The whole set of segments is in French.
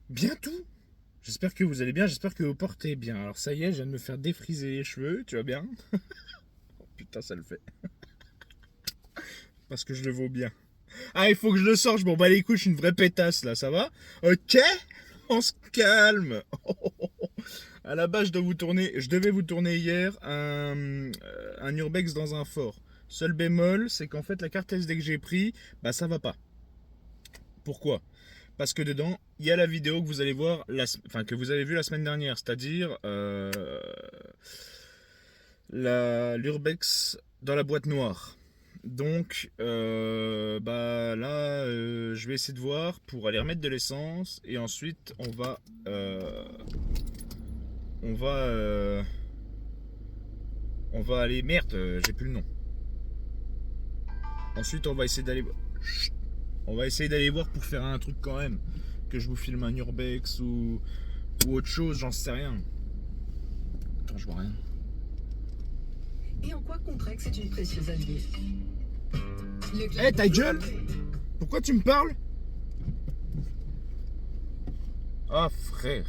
Bien tout. J'espère que vous allez bien, j'espère que vous portez bien. Alors ça y est, je viens de me faire défriser les cheveux, tu vas bien? Oh, putain, ça le fait. Parce que je le vaux bien. Ah, il faut que je le sorte, je m'en bats les couilles, je suis une vraie pétasse là, ça va? Ok? On se calme. À la base, je devais vous tourner hier un urbex dans un fort. Seul bémol, c'est qu'en fait la carte SD que j'ai pris, bah ça va pas. Pourquoi? Parce que dedans, il y a la vidéo que vous allez voir, enfin que vous avez vue la semaine dernière, c'est-à-dire l'urbex dans la boîte noire. Donc, bah là, je vais essayer de voir pour aller remettre de l'essence et ensuite on va, euh, on va aller. Merde, j'ai plus le nom. Ensuite, on va essayer d'aller voir pour faire un truc quand même, que je vous filme un urbex ou autre chose, j'en sais rien. Attends, je vois rien. Et en quoi Contrex est une précieuse alliée? Eh, ta gueule! Pourquoi tu me parles? Ah, frère.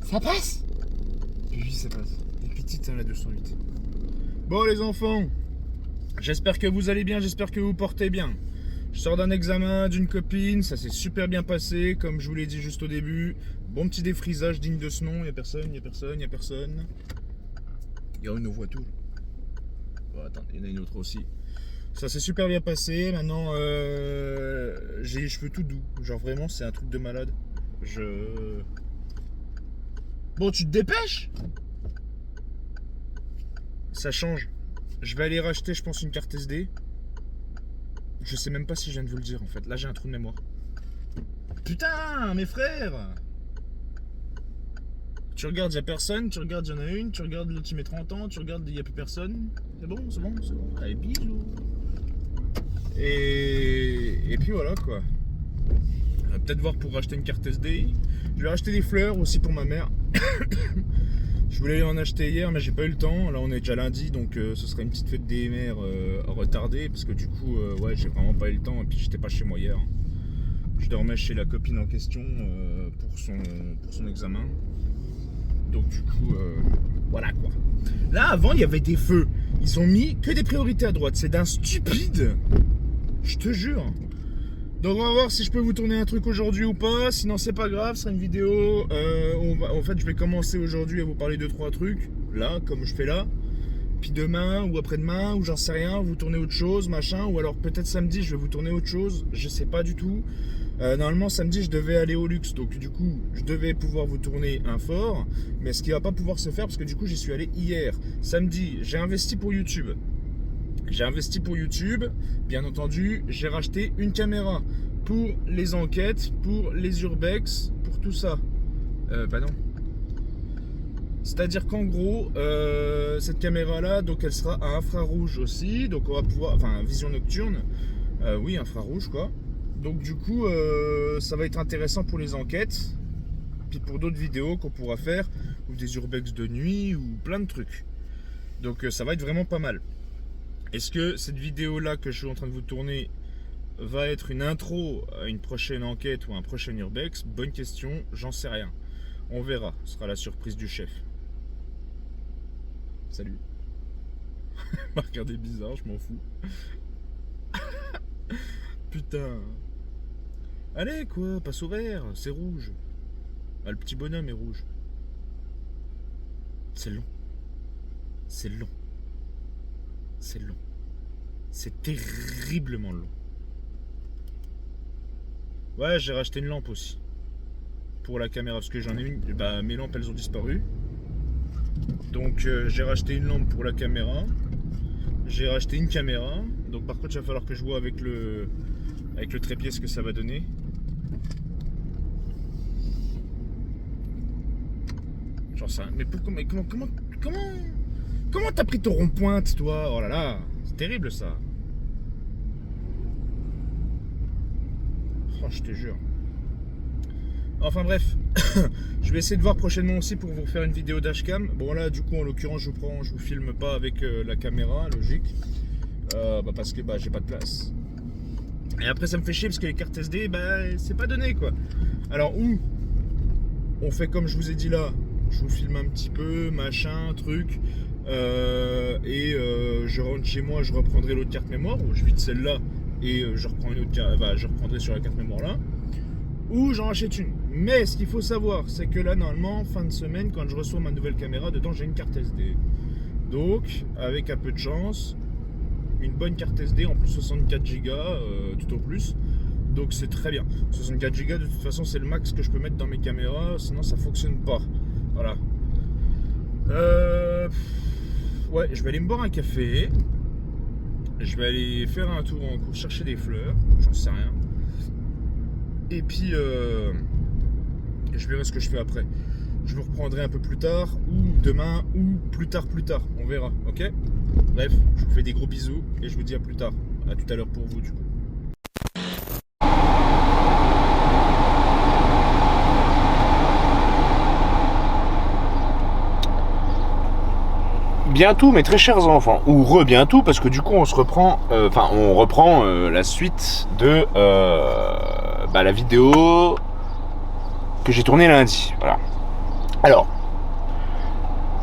Ça passe? Oui, ça passe. Et petite, hein, la 208. Bon, les enfants, j'espère que vous allez bien, j'espère que vous portez bien. Je sors d'un examen d'une copine, ça s'est super bien passé, comme je vous l'ai dit juste au début. Bon petit défrisage digne de ce nom, y a personne, y a personne, y a personne. Il y a une aux voitures. Oh, attends, il y en a une autre aussi. Ça s'est super bien passé, maintenant j'ai les cheveux tout doux. Genre vraiment, c'est un truc de malade. Je... Bon, tu te dépêches? Ça change. Je vais aller racheter, je pense, une carte SD. Je sais même pas si je viens de vous le dire en fait. Là, j'ai un trou de mémoire. Putain, mes frères! Tu regardes, il a personne. Tu regardes, il y en a une. Tu regardes, l'autre, il met 30 ans. Tu regardes, il n'y a plus personne. C'est bon, c'est bon, c'est bon. Allez, bisous. Et puis voilà quoi. On va peut-être voir pour racheter une carte SD. Je vais racheter des fleurs aussi pour ma mère. Je voulais en acheter hier, mais j'ai pas eu le temps. Là, on est déjà lundi, donc ce serait une petite fête des mères retardée. Parce que du coup, ouais, j'ai vraiment pas eu le temps. Et puis, j'étais pas chez moi hier. Je dormais chez la copine en question pour son examen. Donc, du coup, voilà quoi. Là, avant, il y avait des feux. Ils ont mis que des priorités à droite. C'est d'un stupide. Je te jure. Donc on va voir si je peux vous tourner un truc aujourd'hui ou pas. Sinon c'est pas grave, ce sera une vidéo. En fait je vais commencer aujourd'hui à vous parler de 3 trucs. Là, comme je fais là. Puis demain ou après-demain, ou j'en sais rien, vous tournez autre chose, machin. Ou alors peut-être samedi je vais vous tourner autre chose. Je sais pas du tout. Normalement samedi je devais aller au luxe. Donc du coup je devais pouvoir vous tourner un fort. Mais ce qui va pas pouvoir se faire parce que du coup j'y suis allé hier. Samedi j'ai investi pour YouTube. Bien entendu, j'ai racheté une caméra pour les enquêtes, pour les urbex, pour tout ça. Bah non. C'est-à-dire qu'en gros, cette caméra-là, donc elle sera à infrarouge aussi, donc on va pouvoir, enfin vision nocturne, oui infrarouge quoi. Donc du coup, ça va être intéressant pour les enquêtes, puis pour d'autres vidéos qu'on pourra faire, ou des urbex de nuit, ou plein de trucs. Donc ça va être vraiment pas mal. Est-ce que cette vidéo-là que je suis en train de vous tourner va être une intro à une prochaine enquête ou un prochain urbex? Bonne question, j'en sais rien. On verra, ce sera la surprise du chef. Salut. M'a regardé bizarre, je m'en fous. Putain. Allez quoi, passe au vert, c'est rouge. Ah, le petit bonhomme est rouge. C'est long. C'est long. C'est long. C'est terriblement long. Ouais, j'ai racheté une lampe aussi. Pour la caméra, parce que j'en ai une. Bah, mes lampes, elles ont disparu. Donc, j'ai racheté une lampe pour la caméra. J'ai racheté une caméra. Donc, par contre, il va falloir que je vois avec le trépied ce que ça va donner. Genre ça. Mais pourquoi. Mais comment t'as pris ton rond-pointe, toi? Oh là là, c'est terrible ça. Oh, je te jure. Enfin bref, je vais essayer de voir prochainement aussi pour vous faire une vidéo dashcam. Bon là, du coup, en l'occurrence, je vous filme pas avec la caméra, logique. parce que j'ai pas de place. Et après ça me fait chier parce que les cartes SD, c'est pas donné quoi. Alors on fait comme je vous ai dit là, je vous filme un petit peu, machin, truc, je rentre chez moi, je reprendrai l'autre carte mémoire, ou je vide celle-là et je reprends une autre je reprendrai sur la carte mémoire là, ou j'en rachète une. Mais ce qu'il faut savoir, c'est que là normalement, fin de semaine, quand je reçois ma nouvelle caméra, dedans j'ai une carte SD. Donc, avec un peu de chance, une bonne carte SD, en plus 64 Go, tout au plus. Donc c'est très bien. 64 Go, de toute façon, c'est le max que je peux mettre dans mes caméras, sinon ça fonctionne pas. Voilà. Ouais, je vais aller me boire un café. Je vais aller faire un tour en cours, chercher des fleurs, j'en sais rien. Et puis, je verrai ce que je fais après. Je vous reprendrai un peu plus tard, ou demain, ou plus tard, on verra, ok? Bref, je vous fais des gros bisous, et je vous dis à plus tard. À tout à l'heure pour vous, du coup. Bientôt, mes très chers enfants, ou re-bientôt, parce que du coup on se reprend, on reprend la suite de la vidéo que j'ai tournée lundi. Voilà. Alors,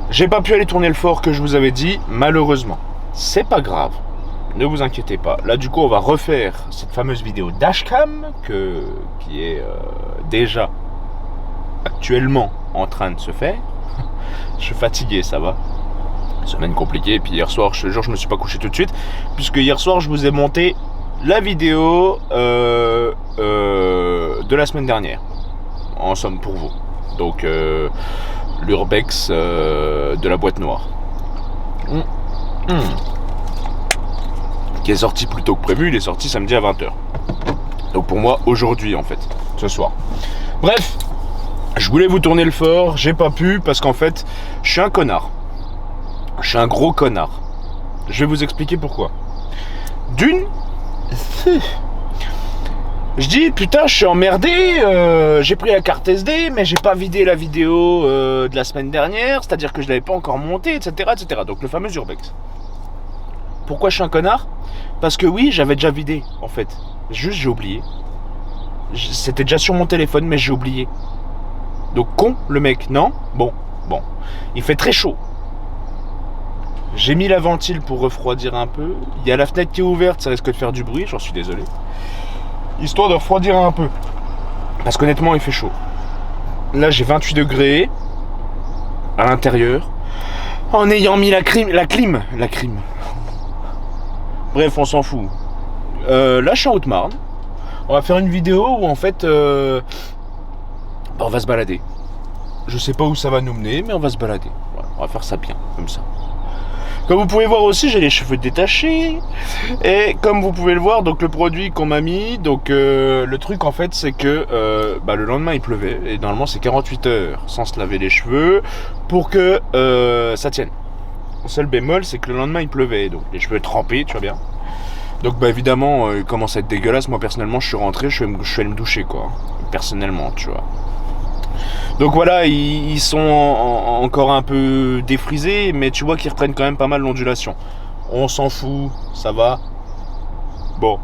j'ai pas pu aller tourner le fort que je vous avais dit, malheureusement. C'est pas grave, ne vous inquiétez pas. Là, du coup, on va refaire cette fameuse vidéo dashcam qui est déjà actuellement en train de se faire. Je suis fatigué, ça va. Semaine compliquée, et puis hier soir, je te jure, je me suis pas couché tout de suite, puisque hier soir, je vous ai monté la vidéo de la semaine dernière, en somme pour vous. Donc, l'urbex de la boîte noire. Qui est sorti plus tôt que prévu, il est sorti samedi à 20h. Donc pour moi, aujourd'hui en fait, ce soir. Bref, je voulais vous tourner le fort, j'ai pas pu, parce qu'en fait, je suis un connard. Je suis un gros connard. Je vais vous expliquer pourquoi. D'une, je dis putain, je suis emmerdé, j'ai pris la carte SD, mais j'ai pas vidé la vidéo de la semaine dernière, c'est-à-dire que je l'avais pas encore montée, etc., etc. Donc le fameux urbex. Pourquoi je suis un connard? Parce que oui, j'avais déjà vidé, en fait. Juste, j'ai oublié. C'était déjà sur mon téléphone, mais j'ai oublié. Donc con, le mec, non? Bon. Il fait très chaud. J'ai mis la ventile pour refroidir un peu. Il y a la fenêtre qui est ouverte, ça risque de faire du bruit, j'en suis désolé. Histoire de refroidir un peu. Parce qu'honnêtement, il fait chaud. Là, j'ai 28 degrés à l'intérieur. En ayant mis la clim. Bref, on s'en fout. Là, je suis en Haute-Marne. On va faire une vidéo où, en fait, on va se balader. Je sais pas où ça va nous mener, mais on va se balader. Voilà, on va faire ça bien, comme ça. Comme vous pouvez voir aussi, j'ai les cheveux détachés. Et comme vous pouvez le voir, donc le produit qu'on m'a mis, donc le truc en fait, c'est que le lendemain il pleuvait. Et normalement c'est 48 heures sans se laver les cheveux pour que ça tienne. Le seul bémol, c'est que le lendemain il pleuvait. Donc les cheveux trempés, tu vois bien. Donc évidemment, il commence à être dégueulasse. Moi personnellement, je suis rentré, je suis allé me doucher quoi. Personnellement, tu vois. Donc voilà, ils sont encore un peu défrisés, mais tu vois qu'ils reprennent quand même pas mal l'ondulation. On s'en fout, ça va. Bon,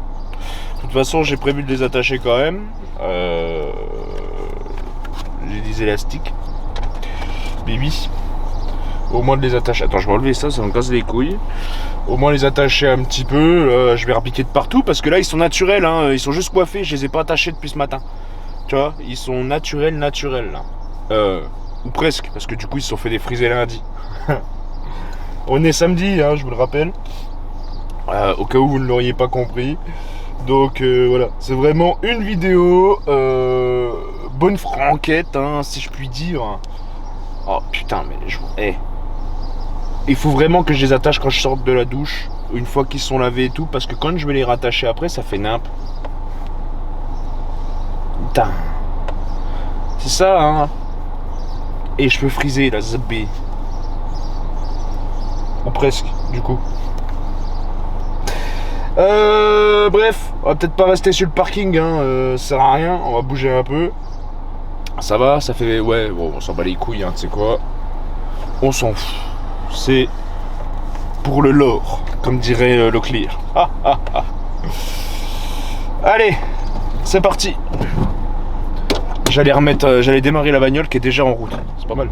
de toute façon, j'ai prévu de les attacher quand même. J'ai des élastiques. Bibi. Au moins de les attacher. Attends, je vais enlever ça me casse les couilles. Au moins les attacher un petit peu. Je vais repiquer de partout parce que là, ils sont naturels. Hein, ils sont juste coiffés. Je les ai pas attachés depuis ce matin. Tu vois, ils sont naturels là. Ou presque, parce que du coup ils se sont fait défriser lundi. On est samedi, hein, je vous le rappelle. Au cas où vous ne l'auriez pas compris. Donc voilà, c'est vraiment une vidéo bonne franquette, hein, si je puis dire. Oh putain, mais il faut vraiment que je les attache quand je sors de la douche, une fois qu'ils sont lavés et tout, parce que quand je vais les rattacher après, ça fait nimp. Putain. C'est ça, hein. Et cheveux frisés, la zabbé. Ou presque, du coup. Bref, on va peut-être pas rester sur le parking, hein. Ça sert à rien, on va bouger un peu. Ça va, ça fait... Ouais, bon, on s'en bat les couilles, hein, tu sais quoi. On s'en fout. C'est pour le lore, comme dirait Leclerc. Allez, c'est parti. J'allais démarrer la bagnole qui est déjà en route. C'est pas mal.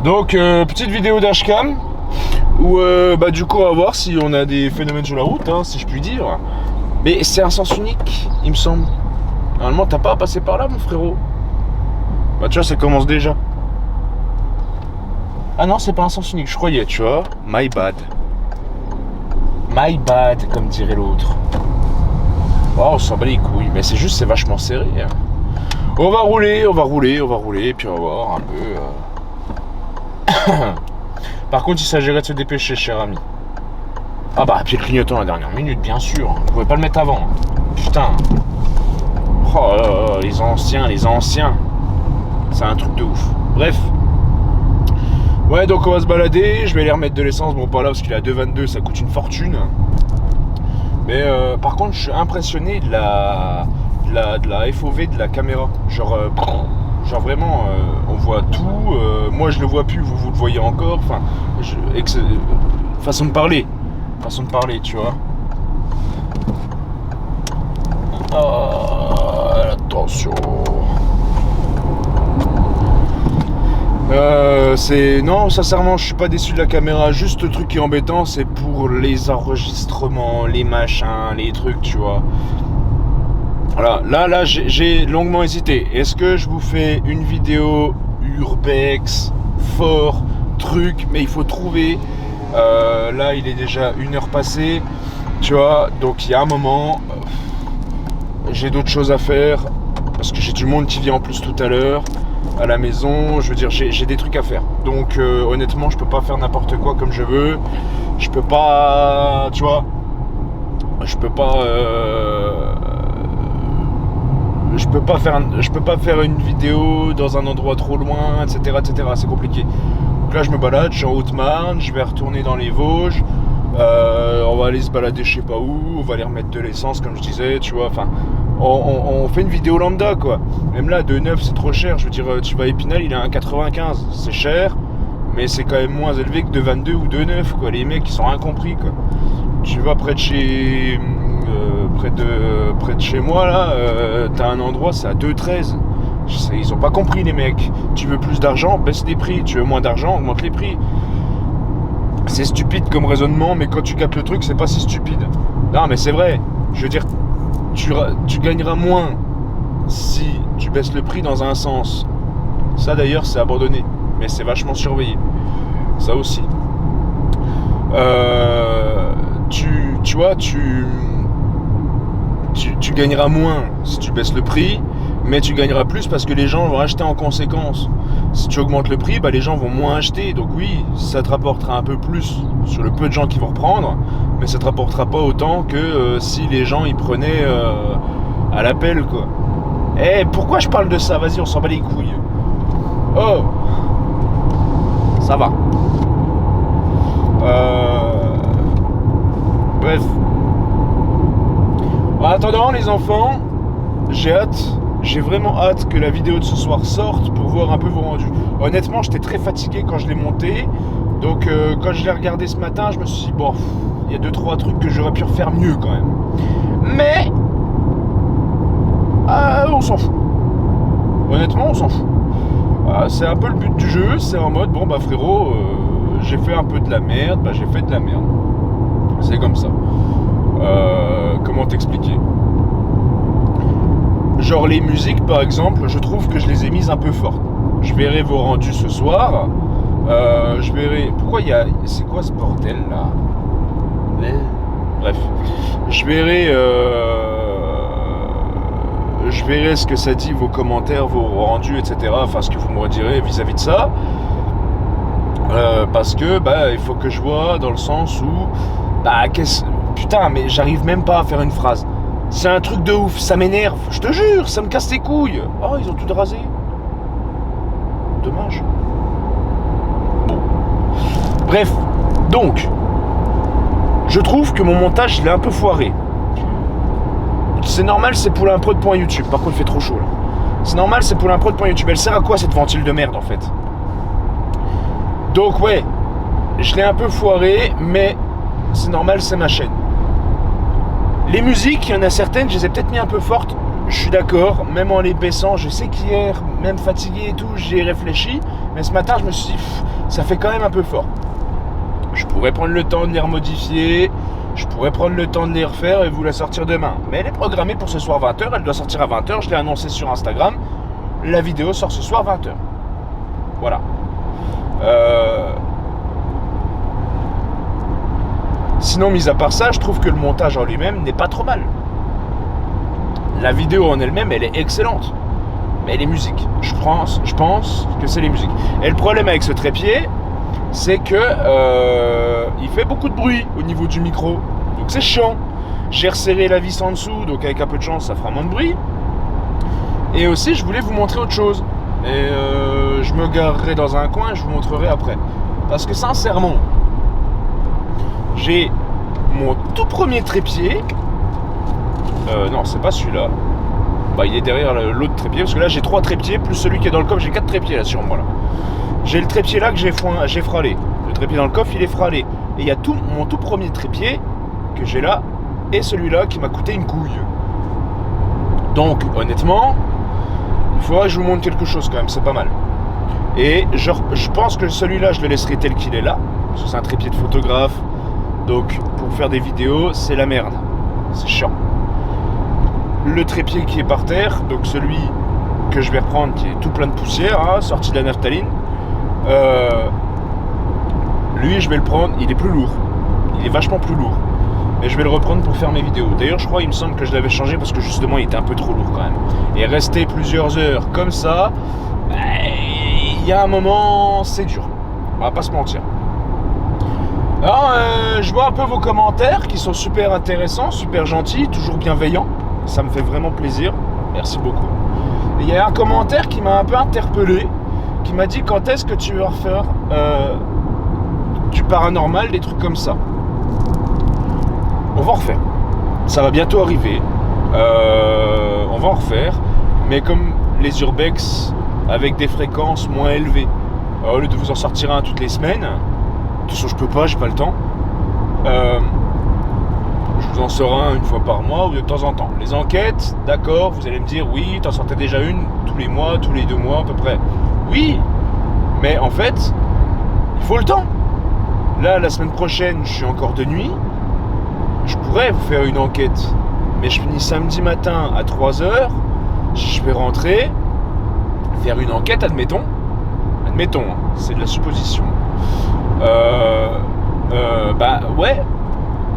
Donc, petite vidéo dashcam où du coup on va voir si on a des phénomènes sur la route, hein, si je puis dire. Mais c'est un sens unique, il me semble. Normalement, t'as pas à passer par là, mon frérot. Bah, tu vois, ça commence déjà. Ah non, c'est pas un sens unique, je croyais, tu vois. My bad. My bad, comme dirait l'autre. Oh, on s'en bat les couilles. Mais c'est juste, c'est vachement serré. Hein. On va rouler, puis on va voir un peu. Par contre, il s'agirait de se dépêcher, cher ami. Ah bah, pied le clignotant à la dernière minute, bien sûr. Vous pouvez pas le mettre avant. Putain. Oh là là, les anciens. C'est un truc de ouf. Bref. Ouais, donc on va se balader. Je vais aller remettre de l'essence. Bon, pas là, parce qu'il est à 2,22, ça coûte une fortune. Mais par contre, je suis impressionné de la FOV de la caméra. Genre vraiment, on voit tout. Moi, je le vois plus, vous le voyez encore. Enfin, façon de parler, tu vois. Attention. Non, sincèrement, je suis pas déçu de la caméra. Juste le truc qui est embêtant, c'est pour les enregistrements, les machins, les trucs, tu vois. Voilà, là, j'ai longuement hésité. Est-ce que je vous fais une vidéo urbex, fort, truc, mais il faut trouver. Là, il est déjà 1 heure passée, tu vois. Donc, il y a un moment, j'ai d'autres choses à faire parce que j'ai du monde qui vient en plus tout à l'heure à la maison. Je veux dire, j'ai des trucs à faire. Donc, honnêtement, je peux pas faire n'importe quoi comme je veux. Je peux pas, tu vois. Je peux pas faire une vidéo dans un endroit trop loin, etc. C'est compliqué. Donc là, je me balade, je suis en Haute-Marne, je vais retourner dans les Vosges. On va aller se balader je sais pas où, on va aller remettre de l'essence comme je disais, tu vois. Enfin, on fait une vidéo lambda, quoi. Même là, 2,9 c'est trop cher. Je veux dire, tu vas à Épinal, il est à 1,95. C'est cher, mais c'est quand même moins élevé que 2,22 ou 2,9, quoi. Les mecs, ils sont incompris, quoi. Tu vas près de chez moi là, t'as un endroit, c'est à 2,13. Ils ont pas compris, les mecs. Tu veux plus d'argent, baisse les prix. Tu veux moins d'argent, augmente les prix. C'est stupide comme raisonnement, mais quand tu captes le truc, c'est pas si stupide. Non, mais c'est vrai. Je veux dire, tu gagneras moins si tu baisses le prix dans un sens. Ça d'ailleurs, c'est abandonné, mais c'est vachement surveillé. Ça aussi. Tu vois, tu gagneras moins si tu baisses le prix, mais tu gagneras plus parce que les gens vont acheter en conséquence. Si tu augmentes le prix, les gens vont moins acheter. Donc oui, ça te rapportera un peu plus sur le peu de gens qui vont reprendre, mais ça te rapportera pas autant que si les gens y prenaient à l'appel, quoi. Pourquoi je parle de ça? Vas-y, on s'en bat les couilles. Oh, ça va. Bref. En attendant, les enfants, j'ai vraiment hâte que la vidéo de ce soir sorte pour voir un peu vos rendus. Honnêtement, j'étais très fatigué quand je l'ai monté. Donc, quand je l'ai regardé ce matin, je me suis dit, bon, il y a 2-3 trucs que j'aurais pu refaire mieux quand même. Mais, on s'en fout. Honnêtement, on s'en fout. C'est un peu le but du jeu. C'est en mode, bon, frérot, j'ai fait un peu de la merde. J'ai fait de la merde. C'est comme ça. Comment t'expliquer? Genre les musiques par exemple, je trouve que je les ai mises un peu fortes. Je verrai vos rendus ce soir. Je verrai... Pourquoi il y a... C'est quoi ce bordel là? Bref. Je verrai ce que ça dit, vos commentaires, vos rendus, etc. Enfin, ce que vous me redirez vis-à-vis de ça. Parce que, il faut que je vois dans le sens où... Putain, mais j'arrive même pas à faire une phrase. C'est un truc de ouf, ça m'énerve. Je te jure, ça me casse les couilles. Oh, ils ont tout rasé. Dommage. Bon. Bref, donc, je trouve que mon montage, il est un peu foiré. C'est normal, c'est pour l'impro de point YouTube. Par contre, il fait trop chaud, là. C'est normal, c'est pour l'impro de point YouTube. Elle sert à quoi, cette ventile de merde, en fait? Donc, ouais. je l'ai un peu foiré, mais c'est normal, c'est ma chaîne. Les musiques, il y en a certaines, je les ai peut-être mis un peu fortes, je suis d'accord, même en les baissant, je sais qu'hier, même fatigué et tout, j'y ai réfléchi, mais ce matin, je me suis dit, ça fait quand même un peu fort. Je pourrais prendre le temps de les remodifier, je pourrais prendre le temps de les refaire et vous la sortir demain. Mais elle est programmée pour ce soir 20h, elle doit sortir à 20h, je l'ai annoncé sur Instagram, la vidéo sort ce soir 20h. Voilà. Sinon, mis à part ça, je trouve que le montage en lui-même n'est pas trop mal. La vidéo en elle-même, elle est excellente. Mais les musiques, je pense que c'est les musiques. Et le problème avec ce trépied, c'est que il fait beaucoup de bruit au niveau du micro. Donc c'est chiant. J'ai resserré la vis en dessous, donc avec un peu de chance, ça fera moins de bruit. Et aussi, je voulais vous montrer autre chose. Et je me garerai dans un coin et je vous montrerai après. Parce que sincèrement, j'ai mon tout premier trépied. Non, c'est pas celui-là. Bah, il est derrière l'autre trépied. Parce que là, j'ai 3 trépieds. Plus celui qui est dans le coffre, j'ai 4 trépieds là sur moi. Là. J'ai le trépied là que j'ai fralé. Le trépied dans le coffre, il est fralé. Et il y a mon tout premier trépied que j'ai là. Et celui-là qui m'a coûté une couille. Donc, honnêtement, il faudra que je vous montre quelque chose quand même. C'est pas mal. Et je pense que celui-là, je le laisserai tel qu'il est là. Parce que c'est un trépied de photographe. Donc, pour faire des vidéos, c'est la merde. C'est chiant. Le trépied qui est par terre, donc celui que je vais reprendre, qui est tout plein de poussière, hein, sorti de la naphtaline, lui, je vais le prendre, il est plus lourd. Il est vachement plus lourd. Et je vais le reprendre pour faire mes vidéos. D'ailleurs, je crois, il me semble que je l'avais changé parce que justement, il était un peu trop lourd quand même. Et rester plusieurs heures comme ça, il y a un moment, c'est dur. On va pas se mentir. Alors, je vois un peu vos commentaires qui sont super intéressants, super gentils, toujours bienveillants. Ça me fait vraiment plaisir. Merci beaucoup. Et il y a un commentaire qui m'a un peu interpellé, qui m'a dit quand est-ce que tu vas refaire du paranormal, des trucs comme ça. On va en refaire. Ça va bientôt arriver. On va en refaire. Mais comme les urbex avec des fréquences moins élevées. Au lieu de vous en sortir un toutes les semaines, de toute façon je peux pas, j'ai pas le temps. Je vous en sors un une fois par mois ou de temps en temps. Les enquêtes, d'accord, vous allez me dire oui, t'en sortais déjà une tous les mois, tous les 2 mois à peu près. Oui, mais en fait, il faut le temps. Là, la semaine prochaine, je suis encore de nuit. Je pourrais vous faire une enquête, mais je finis samedi matin à 3h. Je vais rentrer, faire une enquête, admettons, hein, c'est de la supposition. Bah ouais,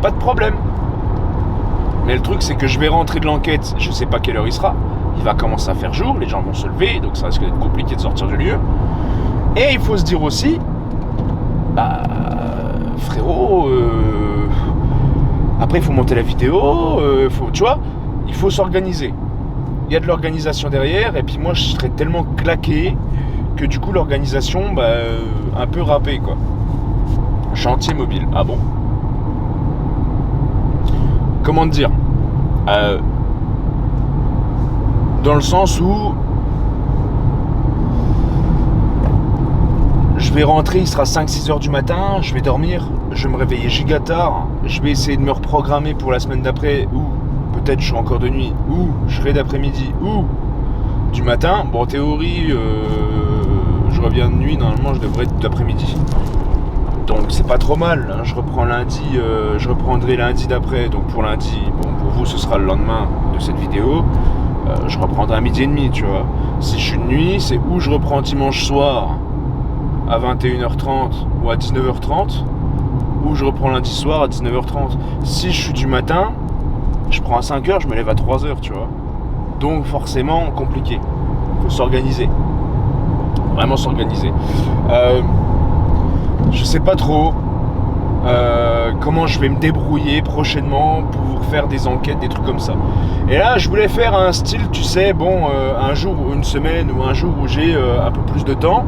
pas de problème. Mais le truc, c'est que je vais rentrer de l'enquête, je sais pas quelle heure il sera. Il va commencer à faire jour, les gens vont se lever, donc ça risque d'être compliqué de sortir du lieu. Et il faut se dire aussi, bah frérot, après il faut monter la vidéo, tu vois, il faut s'organiser. Il y a de l'organisation derrière, et puis moi je serais tellement claqué que du coup l'organisation, bah, un peu râpée quoi. Chantier mobile, ah bon? Comment te dire, dans le sens où je vais rentrer, il sera 5-6 heures du matin, je vais dormir, je vais me réveiller giga tard, je vais essayer de me reprogrammer pour la semaine d'après, ou peut-être je serai encore de nuit, ou je serai d'après-midi, ou du matin. Bon, en théorie, je reviens de nuit, normalement je devrais être d'après-midi. Donc c'est pas trop mal, hein. Je reprends lundi, je reprendrai lundi d'après, donc pour lundi, bon pour vous ce sera le lendemain de cette vidéo, je reprendrai à 12h30, tu vois. Si je suis de nuit, c'est où je reprends dimanche soir à 21h30 ou à 19h30, ou je reprends lundi soir à 19h30. Si je suis du matin, je prends à 5h, je me lève à 3h, tu vois. Donc forcément compliqué, faut s'organiser, vraiment s'organiser. Je sais pas trop comment je vais me débrouiller prochainement pour faire des enquêtes, des trucs comme ça. Et là, je voulais faire un style, tu sais, bon, un jour ou une semaine ou un jour où j'ai un peu plus de temps.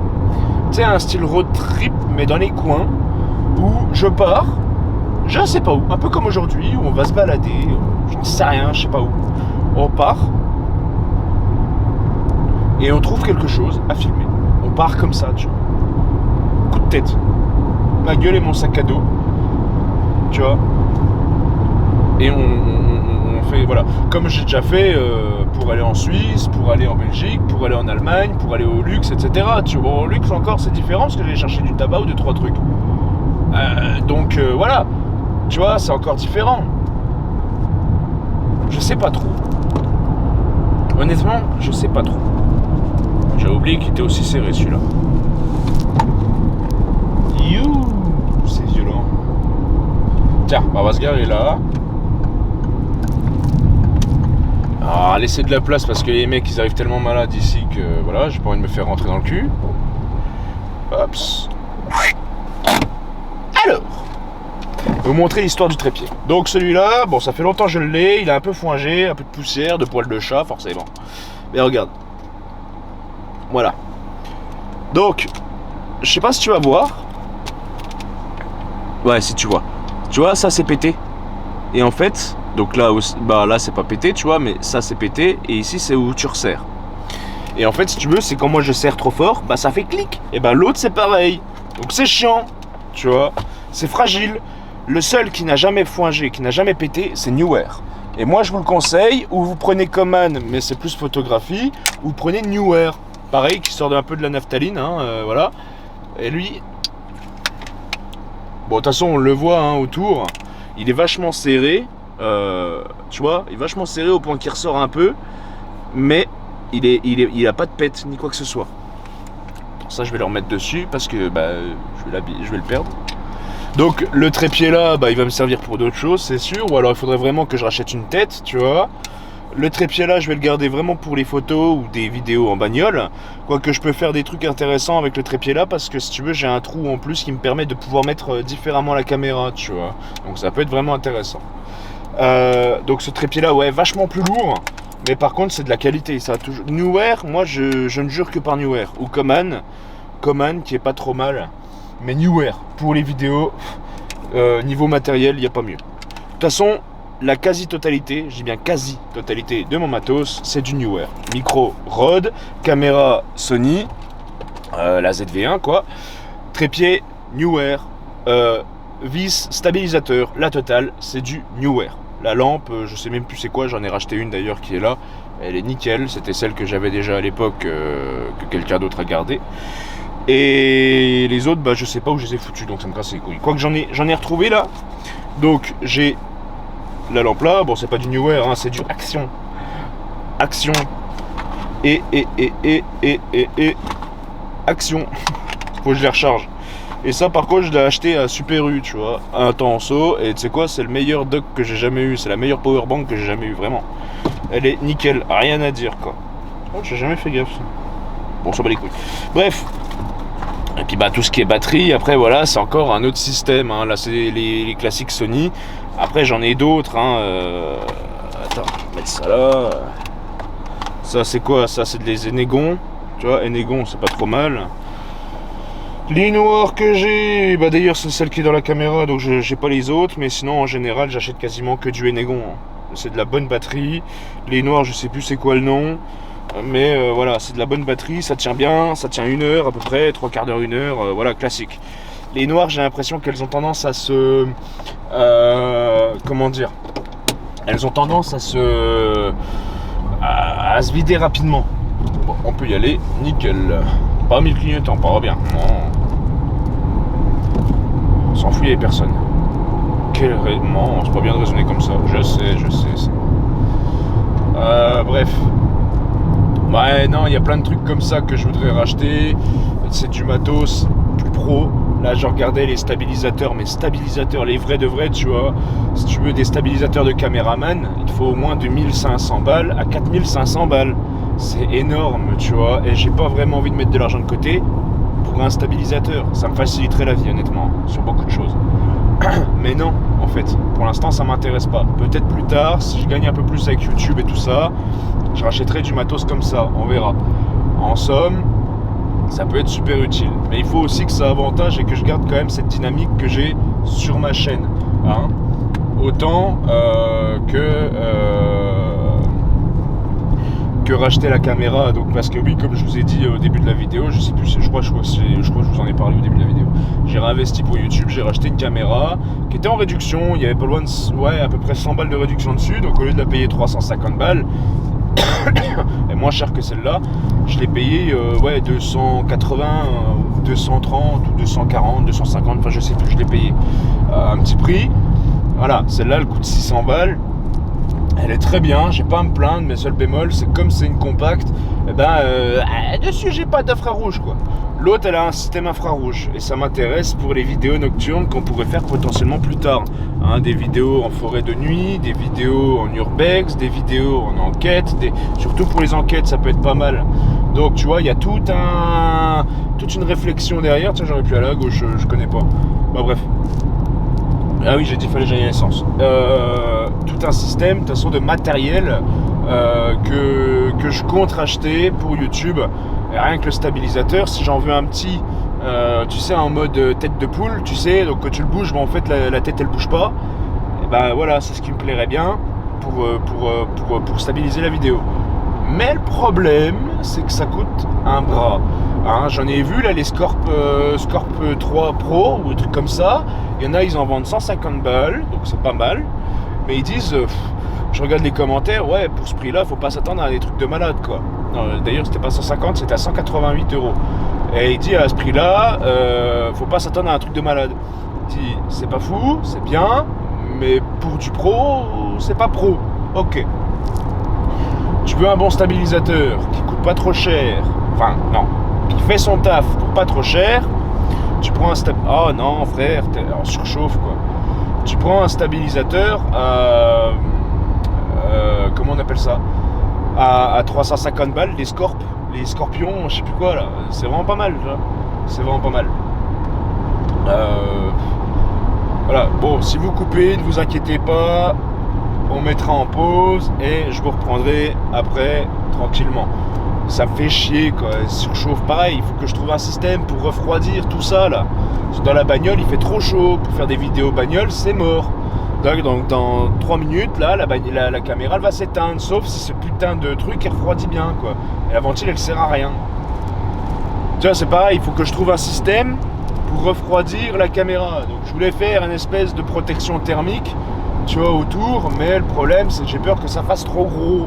Tu sais, un style road trip, mais dans les coins, où je pars, je sais pas où, un peu comme aujourd'hui, où on va se balader, je ne sais rien, je sais pas où. On part et on trouve quelque chose à filmer. On part comme ça, tu vois. Coup de tête. ma gueule et mon sac à dos, tu vois. Et on fait, voilà, comme j'ai déjà fait pour aller en Suisse, pour aller en Belgique, pour aller en Allemagne, pour aller au luxe, etc. Tu vois, au luxe encore c'est différent parce que j'allais chercher du tabac ou 2-3 trucs. Donc voilà, tu vois, c'est encore différent. Je sais pas trop. Honnêtement, je sais pas trop. J'ai oublié qu'il était aussi serré celui-là. You, c'est violent. Tiens, on va se garer là. Ah, laisser de la place parce que les mecs ils arrivent tellement malades ici que voilà, j'ai pas envie de me faire rentrer dans le cul. Hops. Alors, je vais vous montrer l'histoire du trépied. Donc celui-là, bon ça fait longtemps que je l'ai, il est un peu foingé, un peu de poussière, de poils de chat forcément. Mais regarde. Voilà. Donc, je sais pas si tu vas voir. Ouais, si tu vois. Tu vois, ça c'est pété. Et en fait, donc là, bah là c'est pas pété, tu vois, mais ça c'est pété. Et ici c'est où tu resserres. Et en fait, si tu veux, c'est quand moi je serre trop fort, bah ça fait clic. Et ben l'autre c'est pareil. Donc c'est chiant, tu vois. C'est fragile. Le seul qui n'a jamais foingé, qui n'a jamais pété, c'est Neewer. Et moi je vous le conseille, ou vous prenez Coman, mais c'est plus photographie, ou vous prenez Neewer. Pareil, qui sort un peu de la naphtaline, hein, voilà. Et lui, bon de toute façon on le voit hein, autour, il est vachement serré, tu vois, il est vachement serré au point qu'il ressort un peu, mais il a pas de pète ni quoi que ce soit. Ça je vais le remettre dessus parce que bah, je vais le perdre. Donc le trépied là, bah, il va me servir pour d'autres choses, c'est sûr. Ou alors il faudrait vraiment que je rachète une tête, tu vois. Le trépied là, je vais le garder vraiment pour les photos ou des vidéos en bagnole. Quoique je peux faire des trucs intéressants avec le trépied là parce que si tu veux, j'ai un trou en plus qui me permet de pouvoir mettre différemment la caméra, tu vois. Donc ça peut être vraiment intéressant. Donc ce trépied là, ouais, vachement plus lourd. Mais par contre, c'est de la qualité. Ça a toujours... Neewer, moi je ne jure que par Neewer. Ou Coman qui est pas trop mal. Mais Neewer, pour les vidéos, niveau matériel, il n'y a pas mieux. De toute façon, la quasi-totalité, je dis bien quasi-totalité de mon matos, c'est du Neewer. Micro Rode, caméra Sony, la ZV1 quoi, trépied Neewer, vis, stabilisateur, la totale, c'est du Neewer. La lampe, je sais même plus c'est quoi, j'en ai racheté une d'ailleurs qui est là, elle est nickel, c'était celle que j'avais déjà à l'époque, que quelqu'un d'autre a gardée. Et les autres, bah je sais pas où je les ai foutus, donc ça me casse les couilles. Quoique j'en ai retrouvé là, donc j'ai la lampe là, bon c'est pas du Neewer, hein, c'est du Action. Action. Et Action. Faut que je les recharge. Et ça par contre je l'ai acheté à Super U, tu vois, un temps en saut. Et tu sais quoi, c'est le meilleur dock que j'ai jamais eu. C'est la meilleure powerbank que j'ai jamais eu, vraiment. Elle est nickel, rien à dire quoi. Oh, j'ai jamais fait gaffe. Bon, ça bat les couilles. Bref. Et puis bah tout ce qui est batterie, après voilà, c'est encore un autre système, hein. Là c'est les classiques Sony. Après j'en ai d'autres, hein. Attends, je vais mettre ça là. Ça c'est quoi? Ça c'est des Enegon. Tu vois, Enegon c'est pas trop mal. Les noirs que j'ai, bah d'ailleurs c'est celle qui est dans la caméra, donc j'ai pas les autres, mais sinon en général j'achète quasiment que du Enegon, hein. C'est de la bonne batterie. Les noirs je sais plus c'est quoi le nom. Mais voilà, c'est de la bonne batterie, ça tient bien, ça tient 1 heure à peu près, 3/4 d'heure, 1 heure, voilà, classique. Les noirs, j'ai l'impression qu'elles ont tendance à se... comment dire? Elles ont tendance à se vider rapidement. Bon, on peut y aller, nickel. Pas 1000 clignotants, pas bien. Non. On s'en fout, il n'y avait personne. Non, c'est pas bien de raisonner comme ça, je sais. Bref. Ouais, non, il y a plein de trucs comme ça que je voudrais racheter. C'est du matos plus pro. Là, je regardais les stabilisateurs, mais stabilisateurs, les vrais de vrais, tu vois. Si tu veux des stabilisateurs de caméraman, il faut au moins de 1500 balles à 4500 balles. C'est énorme, tu vois. Et j'ai pas vraiment envie de mettre de l'argent de côté pour un stabilisateur. Ça me faciliterait la vie, honnêtement, sur beaucoup de choses. Mais non, en fait, pour l'instant, ça m'intéresse pas. Peut-être plus tard, si je gagne un peu plus avec YouTube et tout ça, je rachèterai du matos comme ça, on verra. En somme, ça peut être super utile. Mais il faut aussi que ça avantage et que je garde quand même cette dynamique que j'ai sur ma chaîne. Hein. Autant que racheter la caméra. Donc parce que oui, comme je vous ai dit au début de la vidéo, je sais plus, je crois que je vous en ai parlé au début de la vidéo. J'ai réinvesti pour YouTube, j'ai racheté une caméra qui était en réduction. Il y avait pas loin de, ouais, à peu près 100 balles de réduction dessus. Donc au lieu de la payer 350 balles, et moins cher que celle-là, je l'ai payé ouais, 280 ou 230 ou 240, 250, enfin je sais plus, je l'ai payé un petit prix. Voilà, celle-là elle coûte 600 balles. Elle est très bien, j'ai pas à me plaindre, mais seul bémol, c'est comme c'est une compacte, et ben dessus j'ai pas d'infrarouge quoi. L'autre elle a un système infrarouge et ça m'intéresse pour les vidéos nocturnes qu'on pourrait faire potentiellement plus tard. Hein, des vidéos en forêt de nuit, des vidéos en urbex, des vidéos en enquête, surtout pour les enquêtes ça peut être pas mal. Donc tu vois, il y a toute une réflexion derrière. Tiens, j'aurais pu aller à la gauche, je connais pas. Bah bref. Ah oui, j'ai dit qu'il fallait que j'aille à l'essence. Tout un système, de toute façon, de matériel que je compte racheter pour YouTube. Et rien que le stabilisateur, si j'en veux un petit, tu sais, en mode tête de poule, tu sais, donc quand tu le bouges, ben, en fait, la tête, elle bouge pas. Et ben voilà, c'est ce qui me plairait bien pour stabiliser la vidéo. Mais le problème, c'est que ça coûte un bras. Hein, j'en ai vu là les Scorp 3 Pro ou des trucs comme ça. Il y en a, ils en vendent 150 balles, donc c'est pas mal. Mais ils disent, je regarde les commentaires, ouais, pour ce prix-là, faut pas s'attendre à des trucs de malade quoi. D'ailleurs, c'était pas 150, c'était à 188 €. Et il dit à ce prix-là, faut pas s'attendre à un truc de malade. Il dit, c'est pas fou, c'est bien, mais pour du pro, c'est pas pro. Ok. Tu veux un bon stabilisateur qui coûte pas trop cher, enfin non, qui fait son taf pour pas trop cher, tu prends un oh non frère, t'es en surchauffe quoi. Tu prends un stabilisateur comment on appelle ça, à 350 balles, les scorpions, je sais plus quoi là, c'est vraiment pas mal, là. C'est vraiment pas mal. Voilà, bon, si vous coupez, ne vous inquiétez pas. On mettra en pause et je vous reprendrai après tranquillement. Ça me fait chier quoi, surchauffe pareil, il faut que je trouve un système pour refroidir tout ça là. Dans la bagnole il fait trop chaud, pour faire des vidéos bagnole c'est mort. Donc dans 3 minutes là, la caméra elle va s'éteindre, sauf si ce putain de truc elle refroidit bien quoi. Et la ventile elle sert à rien. Tu vois c'est pareil, il faut que je trouve un système pour refroidir la caméra. Donc je voulais faire une espèce de protection thermique, tu vois, autour, mais le problème c'est que j'ai peur que ça fasse trop gros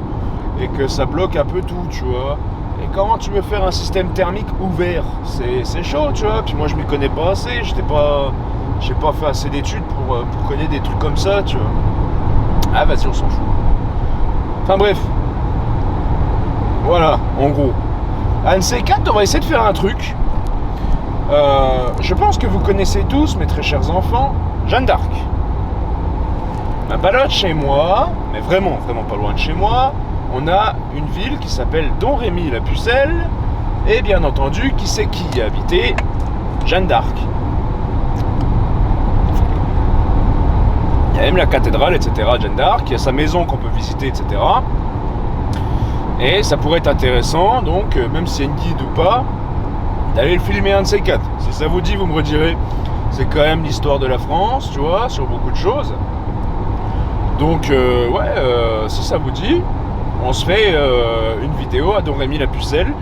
et que ça bloque un peu tout, tu vois. Et comment tu veux faire un système thermique ouvert, c'est chaud, tu vois. Puis moi je m'y connais pas assez, j'ai pas fait assez d'études pour connaître des trucs comme ça, tu vois. Ah vas-y, on s'en fout. Enfin bref, voilà, en gros. À NC4, on va essayer de faire un truc. Je pense que vous connaissez tous, mes très chers enfants, Jeanne d'Arc. Pas loin de chez moi, mais vraiment pas loin de chez moi, on a une ville qui s'appelle Domrémy-la-Pucelle, et bien entendu, qui c'est qui y a habité Jeanne d'Arc. Il y a même la cathédrale, etc. Jeanne d'Arc, il y a sa maison qu'on peut visiter, etc. Et ça pourrait être intéressant, donc, même s'il y a une guide ou pas, d'aller le filmer un de ces quatre. Si ça vous dit, vous me redirez. C'est quand même l'histoire de la France, tu vois, sur beaucoup de choses. Donc, si ça vous dit, on se fait une vidéo à Domrémy-la-Pucelle,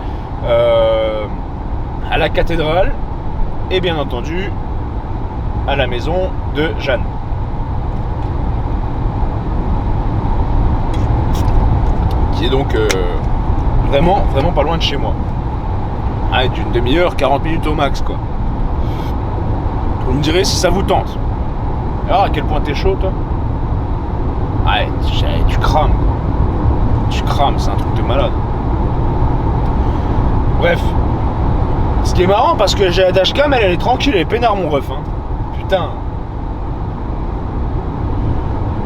à la cathédrale, et bien entendu, à la maison de Jeanne. Qui est donc vraiment pas loin de chez moi. Ah, d'une demi-heure, 40 minutes au max, quoi. Vous me direz si ça vous tente. Alors, à quel point t'es chaud, toi? Ah, tu crames, quoi. Tu crames, c'est un truc de malade. Bref. Ce qui est marrant, parce que j'ai la dashcam, elle est tranquille, elle est peinard, mon ref, hein. Putain.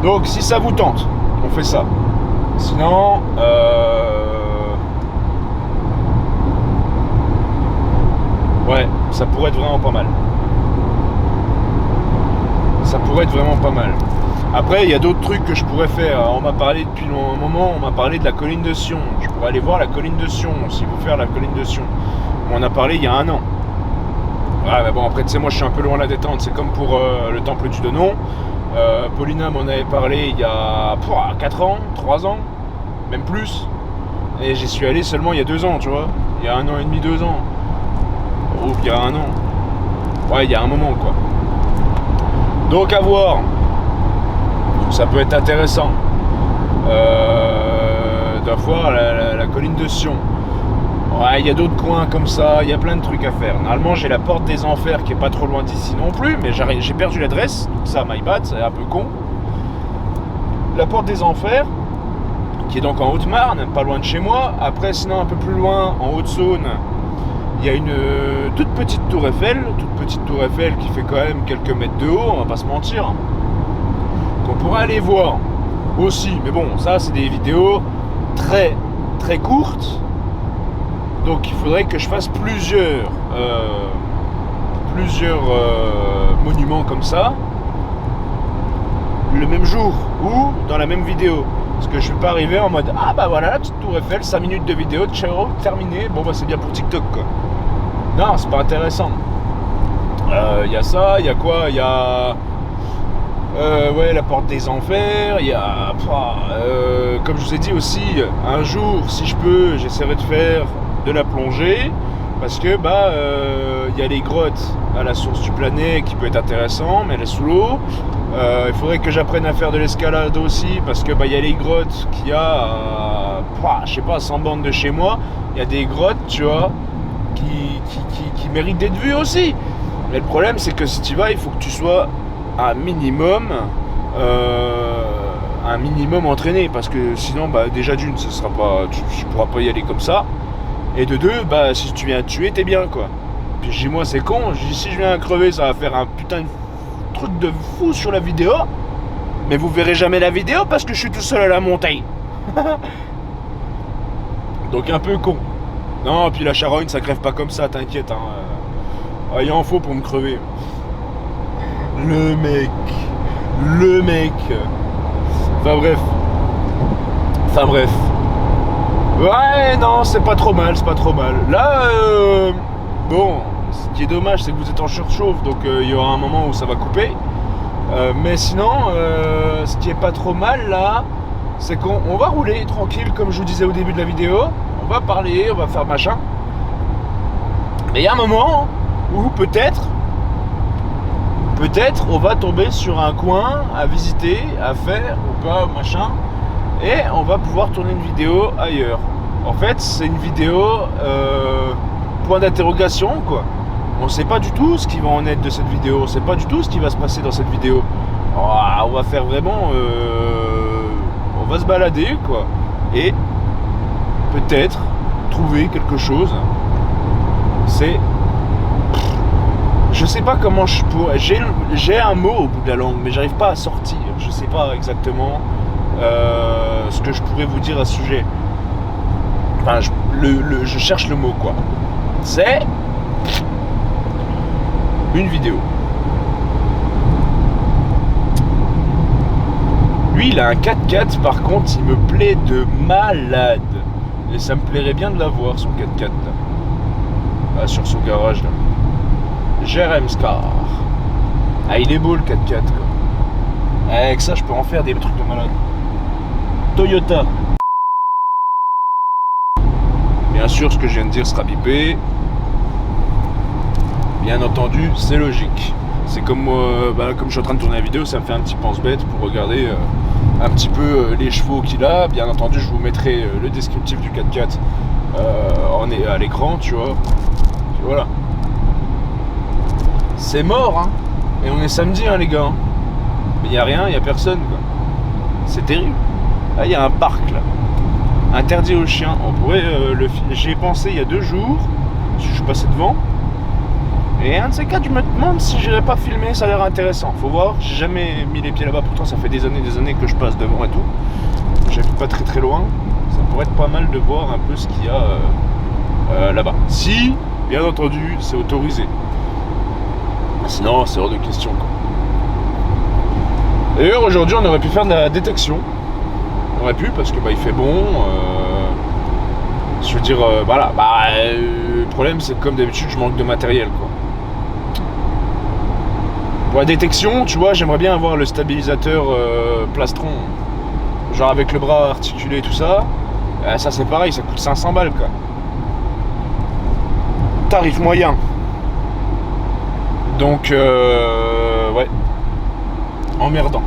Donc, si ça vous tente, on fait ça. Sinon, ouais, ça pourrait être vraiment pas mal. Ça pourrait être vraiment pas mal. Après, il y a d'autres trucs que je pourrais faire. On m'a parlé depuis un moment, on m'a parlé de la colline de Sion. Je pourrais aller voir la colline de Sion, si vous faire la colline de Sion. On en a parlé il y a 1 an. Ouais, mais bon, après, tu sais, moi, je suis un peu loin de la détente. C'est comme pour le temple du Donon. Paulina m'en avait parlé il y a 4 ans, 3 ans, même plus. et j'y suis allé seulement il y a 2 ans, tu vois. Il y a 1 an et demi, 2 ans. Ou il y a 1 an. Ouais, il y a un moment, quoi. Donc à voir. Donc ça peut être intéressant. De voir la colline de Sion. Ouais, il y a d'autres coins comme ça, il y a plein de trucs à faire. Normalement, j'ai la porte des Enfers qui est pas trop loin d'ici non plus, mais j'ai perdu l'adresse, donc ça, my bad, c'est un peu con. La porte des Enfers, qui est donc en Haute-Marne, pas loin de chez moi. Après, sinon, un peu plus loin, en Haute-Saône, il y a une toute petite tour Eiffel qui fait quand même quelques mètres de haut, on va pas se mentir, qu'on pourrait aller voir aussi. Mais bon, ça, c'est des vidéos très, très courtes. Donc il faudrait que je fasse plusieurs monuments comme ça le même jour ou dans la même vidéo. Parce que je ne vais pas arriver en mode ah bah voilà la petite tour Eiffel, 5 minutes de vidéo, ciao, terminé, bon bah c'est bien pour TikTok quoi. Non, c'est pas intéressant. Il y a ça, il y a quoi? Il y a ouais, la porte des Enfers, il y a comme je vous ai dit aussi, un jour si je peux, j'essaierai de faire de la plongée, parce que il y a les grottes à la source du Planet qui peut être intéressant, mais elle est sous l'eau. Il faudrait que j'apprenne à faire de l'escalade aussi, parce que il y a les grottes qu'il y a je sais pas, à 100 bornes de chez moi. Il y a des grottes, tu vois, qui méritent d'être vues aussi. Mais le problème c'est que si tu vas, il faut que tu sois un minimum entraîné, parce que sinon déjà d'une ce sera pas, tu pourras pas y aller comme ça. Et de deux, si tu viens tuer, t'es bien quoi. Puis je dis moi c'est con, je dis si je viens crever ça va faire un putain de truc de fou sur la vidéo. Mais vous verrez jamais la vidéo parce que je suis tout seul à la monter. Donc un peu con. Non, puis la charogne ça crève pas comme ça, t'inquiète hein. Il en faut pour me crever. Le mec. Enfin bref. Ouais, non, c'est pas trop mal. Là, bon, ce qui est dommage, c'est que vous êtes en surchauffe, donc il y aura un moment où ça va couper. Mais sinon, ce qui est pas trop mal là, c'est qu'on va rouler tranquille, comme je vous disais au début de la vidéo. On va parler, on va faire machin. Mais il y a un moment où peut-être on va tomber sur un coin à visiter, à faire ou pas, machin. Et on va pouvoir tourner une vidéo ailleurs. En fait, c'est une vidéo point d'interrogation, quoi. On ne sait pas du tout ce qui va en être de cette vidéo. On ne sait pas du tout ce qui va se passer dans cette vidéo. On va faire vraiment... on va se balader, quoi. Et peut-être trouver quelque chose. C'est... Je sais pas comment je pourrais... J'ai un mot au bout de la langue, mais j'arrive pas à sortir. Je sais pas exactement... ce que je pourrais vous dire à ce sujet. Enfin, je cherche le mot quoi. C'est une vidéo. Lui, il a un 4x4, par contre, il me plaît de malade. Et ça me plairait bien de l'avoir, son 4x4 là. Sur son garage là. Jerem Scar. Ah, il est beau le 4x4 quoi. Avec ça, je peux en faire des trucs de malade. Toyota. Bien sûr, ce que je viens de dire sera bipé. Bien entendu, c'est logique. C'est comme comme je suis en train de tourner la vidéo, ça me fait un petit pense-bête pour regarder un petit peu les chevaux qu'il a. Bien entendu, je vous mettrai le descriptif du 4x4 à l'écran, tu vois. Puis voilà. C'est mort, hein. Et on est samedi, hein, les gars. Mais il n'y a rien, il n'y a personne, quoi. C'est terrible. Là, il y a un parc, là. Interdit aux chiens. On pourrait J'y ai pensé il y a 2 jours. Je suis passé devant. Et un de ces quatre, je me demande si j'irais pas filmer. Ça a l'air intéressant. Faut voir. J'ai jamais mis les pieds là-bas. Pourtant, ça fait des années que je passe devant et tout. J'habite pas très loin. Ça pourrait être pas mal de voir un peu ce qu'il y a là-bas. Si, bien entendu, c'est autorisé. Sinon, c'est hors de question, quoi. D'ailleurs, aujourd'hui, on aurait pu faire de la détection. On aurait pu, parce que il fait bon. Je veux dire, voilà. Le problème, c'est que comme d'habitude, je manque de matériel, quoi. Pour la détection, tu vois, j'aimerais bien avoir le stabilisateur plastron. Genre avec le bras articulé et tout ça. Ça c'est pareil, ça coûte 500 balles quoi. Tarif moyen. Donc ouais. Emmerdant.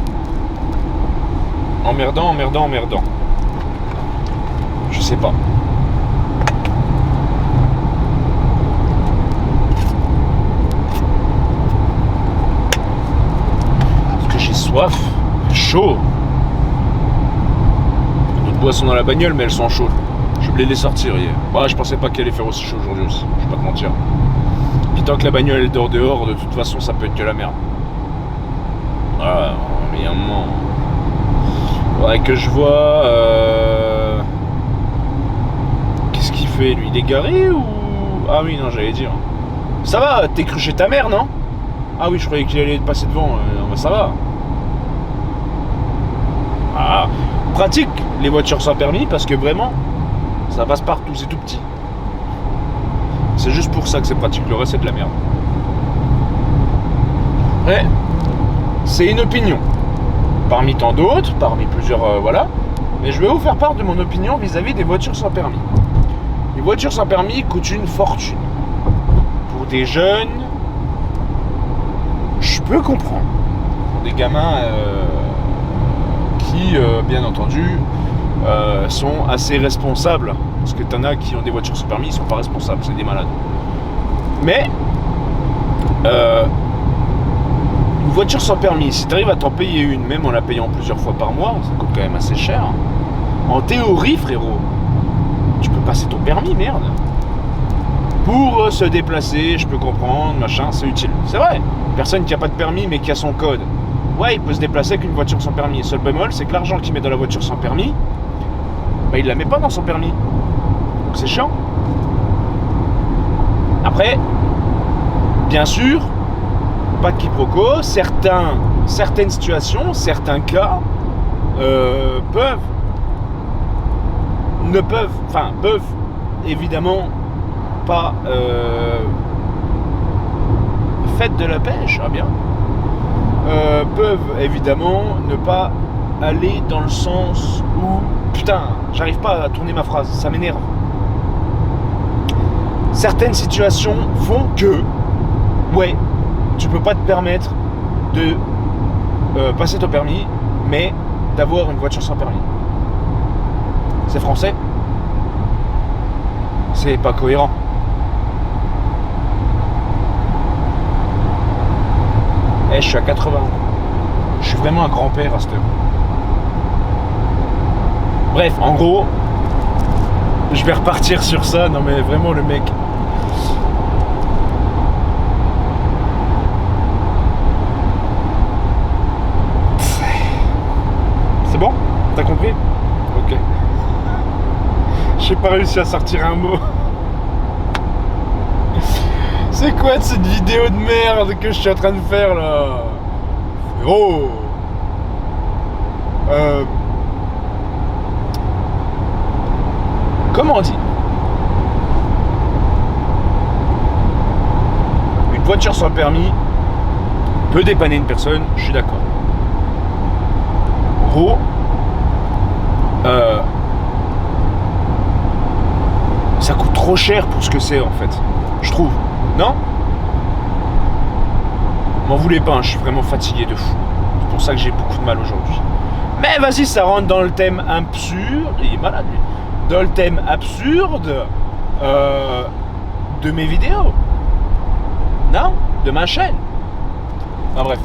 Emmerdant. Je sais pas. Parce que j'ai soif. Chaud. D'autres boissons dans la bagnole, mais elles sont chaudes. Je voulais les sortir hier. Bah, je pensais pas qu'elle allait faire aussi chaud aujourd'hui aussi. Je vais pas te mentir. Puis tant que la bagnole elle dort dehors, de toute façon, ça peut être que la merde. Ah, mais il y a un moment. Faudrait que je vois. Qu'est-ce qu'il fait lui? Il est garé ou. Ah oui, non, j'allais dire. Ça va, t'es cru chez ta mère, non? Ah oui, je croyais qu'il allait passer devant. Non, bah ça va. Ah, pratique les voitures sans permis parce que vraiment, ça passe partout, c'est tout petit. C'est juste pour ça que c'est pratique, le reste c'est de la merde. Ouais, c'est une opinion. Parmi tant d'autres, parmi plusieurs, voilà. Mais je vais vous faire part de mon opinion vis-à-vis des voitures sans permis. Les voitures sans permis coûtent une fortune. Pour des jeunes, je peux comprendre. Pour des gamins qui, bien entendu, sont assez responsables. Parce que t'en as qui ont des voitures sans permis, ils sont pas responsables, c'est des malades. Mais, une voiture sans permis, si tu arrives à t'en payer une, même en la payant plusieurs fois par mois, ça coûte quand même assez cher. En théorie, frérot, tu peux passer ton permis, merde. Pour se déplacer, je peux comprendre, machin, c'est utile. C'est vrai, personne qui a pas de permis mais qui a son code. Ouais, il peut se déplacer avec une voiture sans permis. Seul bémol, c'est que l'argent qu'il met dans la voiture sans permis, bah il la met pas dans son permis. Donc c'est chiant. Après, bien sûr, pas de quiproquo, certaines situations, certains cas peuvent évidemment pas faites de la pêche, ah bien, peuvent évidemment ne pas aller dans le sens où, putain, j'arrive pas à tourner ma phrase, ça m'énerve. Certaines situations font que, ouais, tu peux pas te permettre de passer ton permis, mais d'avoir une voiture sans permis. C'est français. C'est pas cohérent. Je suis à 80 ans. Je suis vraiment un grand-père à cette heure. Bref, en gros, je vais repartir sur ça. Non mais vraiment le mec. C'est bon? T'as compris? Ok. J'ai pas réussi à sortir un mot. C'est quoi cette vidéo de merde que je suis en train de faire là? Frérot, comment on dit? Une voiture sans permis peut dépanner une personne, je suis d'accord. En gros, ça coûte trop cher pour ce que c'est en fait, je trouve. Non? M'en voulez pas, hein, je suis vraiment fatigué de fou. C'est pour ça que j'ai beaucoup de mal aujourd'hui. Mais vas-y, ça rentre dans le thème absurde. Il est malade lui. Dans le thème absurde de mes vidéos. Non? De ma chaîne. Enfin bref.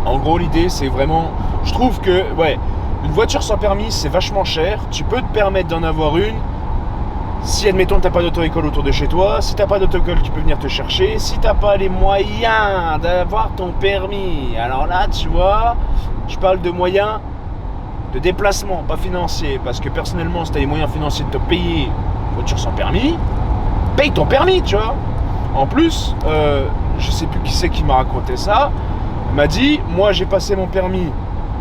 En gros, l'idée, c'est vraiment... Je trouve que, ouais, une voiture sans permis, c'est vachement cher. Tu peux te permettre d'en avoir une. Si, admettons, t'as pas d'auto-école autour de chez toi, si t'as pas d'auto-école qui peut venir te chercher, si t'as pas les moyens d'avoir ton permis, alors là, tu vois, je parle de moyens de déplacement, pas financiers, parce que personnellement, si t'as les moyens financiers de te payer une voiture sans permis, paye ton permis, tu vois. En plus, je sais plus qui c'est qui m'a raconté ça, il m'a dit, moi j'ai passé mon permis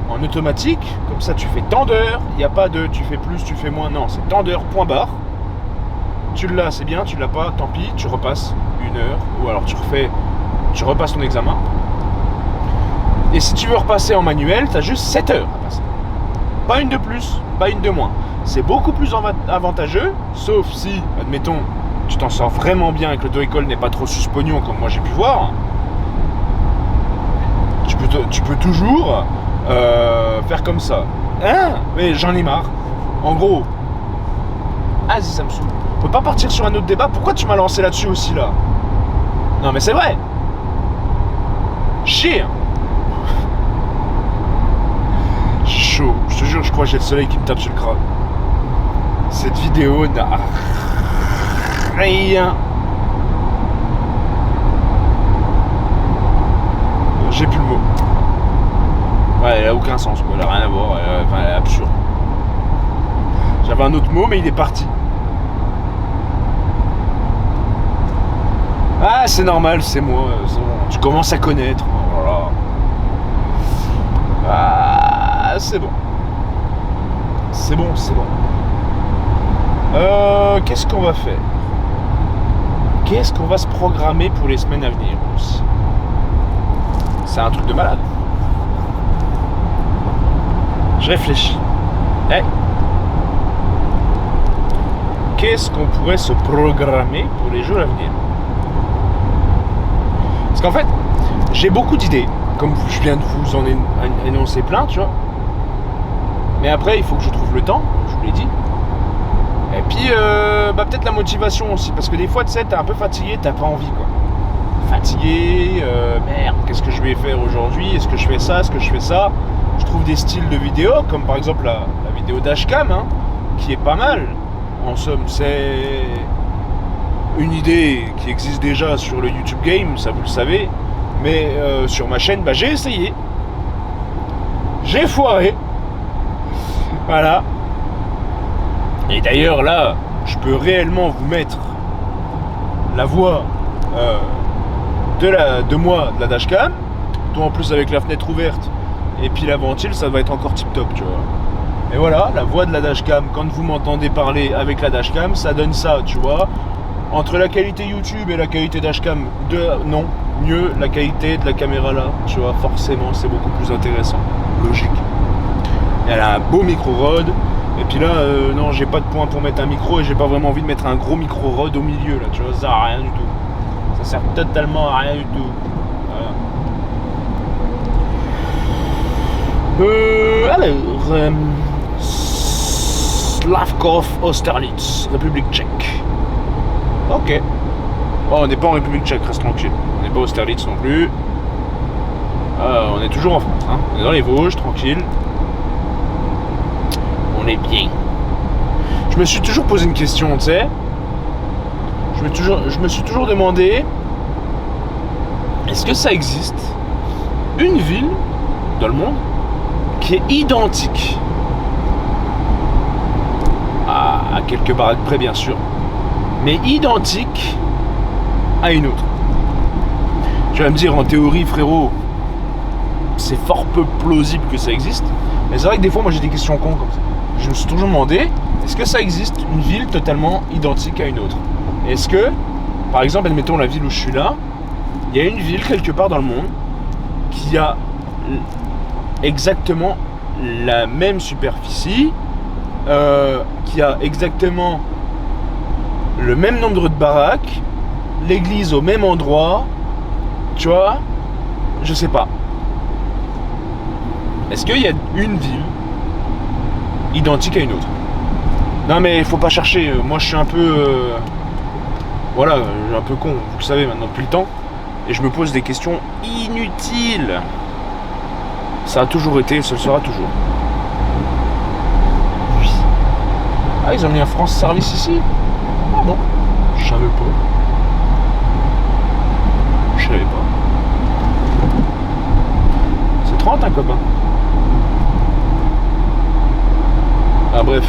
en automatique, comme ça tu fais tant d'heures, il n'y a pas de tu fais plus, tu fais moins, non, c'est tant d'heures, point barre. Tu l'as, c'est bien, tu l'as pas, tant pis, tu repasses une heure, ou alors tu repasses ton examen. Et si tu veux repasser en manuel, tu as juste 7 heures à passer. Pas une de plus, pas une de moins. C'est beaucoup plus avantageux, sauf si, admettons, tu t'en sors vraiment bien et que l'auto-école n'est pas trop suspognon comme moi j'ai pu voir. Tu peux toujours faire comme ça. Hein? Mais j'en ai marre. En gros, vas-y, ça me saoule. On peut pas partir sur un autre débat. Pourquoi tu m'as lancé là-dessus aussi là? Non mais c'est vrai. Chier. Chaud. Je te jure, je crois que j'ai le soleil qui me tape sur le crâne. Cette vidéo n'a rien. J'ai plus le mot. Ouais, elle a aucun sens, quoi. Elle a rien à voir. Elle est absurde. J'avais un autre mot, mais il est parti. Ah, c'est normal, c'est moi. C'est bon. Tu commences à connaître. Voilà. Ah, c'est bon. C'est bon, c'est bon. Qu'est-ce qu'on va faire? Qu'est-ce qu'on va se programmer pour les semaines à venir aussi? C'est un truc de malade. Je réfléchis. Hey. Qu'est-ce qu'on pourrait se programmer pour les jours à venir? Parce qu'en fait, j'ai beaucoup d'idées. Comme je viens de vous en énoncer plein, tu vois. Mais après, il faut que je trouve le temps, je vous l'ai dit. Et puis, peut-être la motivation aussi. Parce que des fois, tu sais, t'es un peu fatigué, t'as pas envie, quoi. Fatigué, merde, qu'est-ce que je vais faire aujourd'hui? Est-ce que je fais ça? Est-ce que je fais ça? Je trouve des styles de vidéos, comme par exemple la vidéo dashcam, hein, qui est pas mal. En somme, c'est une idée qui existe déjà sur le YouTube Game, ça vous le savez. Mais sur ma chaîne, j'ai essayé. J'ai foiré. Voilà. Et d'ailleurs, là, je peux réellement vous mettre la voix de moi, de la dashcam. Toi, en plus, avec la fenêtre ouverte et puis la ventile, ça va être encore tip top, tu vois. Et voilà, la voix de la dashcam, quand vous m'entendez parler avec la dashcam, ça donne ça, tu vois. Entre la qualité YouTube et la qualité dashcam, non, mieux la qualité de la caméra là, tu vois, forcément, c'est beaucoup plus intéressant. Logique. Elle a un beau micro Rode. Et puis là, non, j'ai pas de point pour mettre un micro et j'ai pas vraiment envie de mettre un gros micro Rode au milieu là, tu vois, ça sert à rien du tout. Ça sert totalement à rien du tout. Voilà. Alors, Slavkov Austerlitz, République tchèque. Ok. Bon, on n'est pas en République tchèque, reste tranquille. On n'est pas Austerlitz non plus. On est toujours en France, hein. On est dans les Vosges, tranquille. On est bien. Je me suis toujours posé une question, tu sais. Je me suis toujours demandé, est-ce que ça existe une ville dans le monde qui est identique à quelques baraques près, bien sûr, mais identique à une autre? Tu vas me dire, en théorie, frérot, c'est fort peu plausible que ça existe. Mais c'est vrai que des fois, moi, j'ai des questions cons comme ça. Je me suis toujours demandé, est-ce que ça existe une ville totalement identique à une autre? Est-ce que, par exemple, admettons la ville où je suis là, il y a une ville quelque part dans le monde qui a exactement la même superficie, qui a exactement le même nombre de baraques, l'église au même endroit, tu vois? Je sais pas. Est-ce qu'il y a une ville identique à une autre? Non mais il faut pas chercher, moi je suis un peu voilà, un peu con, vous le savez maintenant depuis le temps, et je me pose des questions inutiles. Ça a toujours été, ça le sera toujours. Oui. Ah, ils ont mis un France Service ici? Ah bon, je savais pas. Je savais pas. C'est 30 un copain. Ah bref,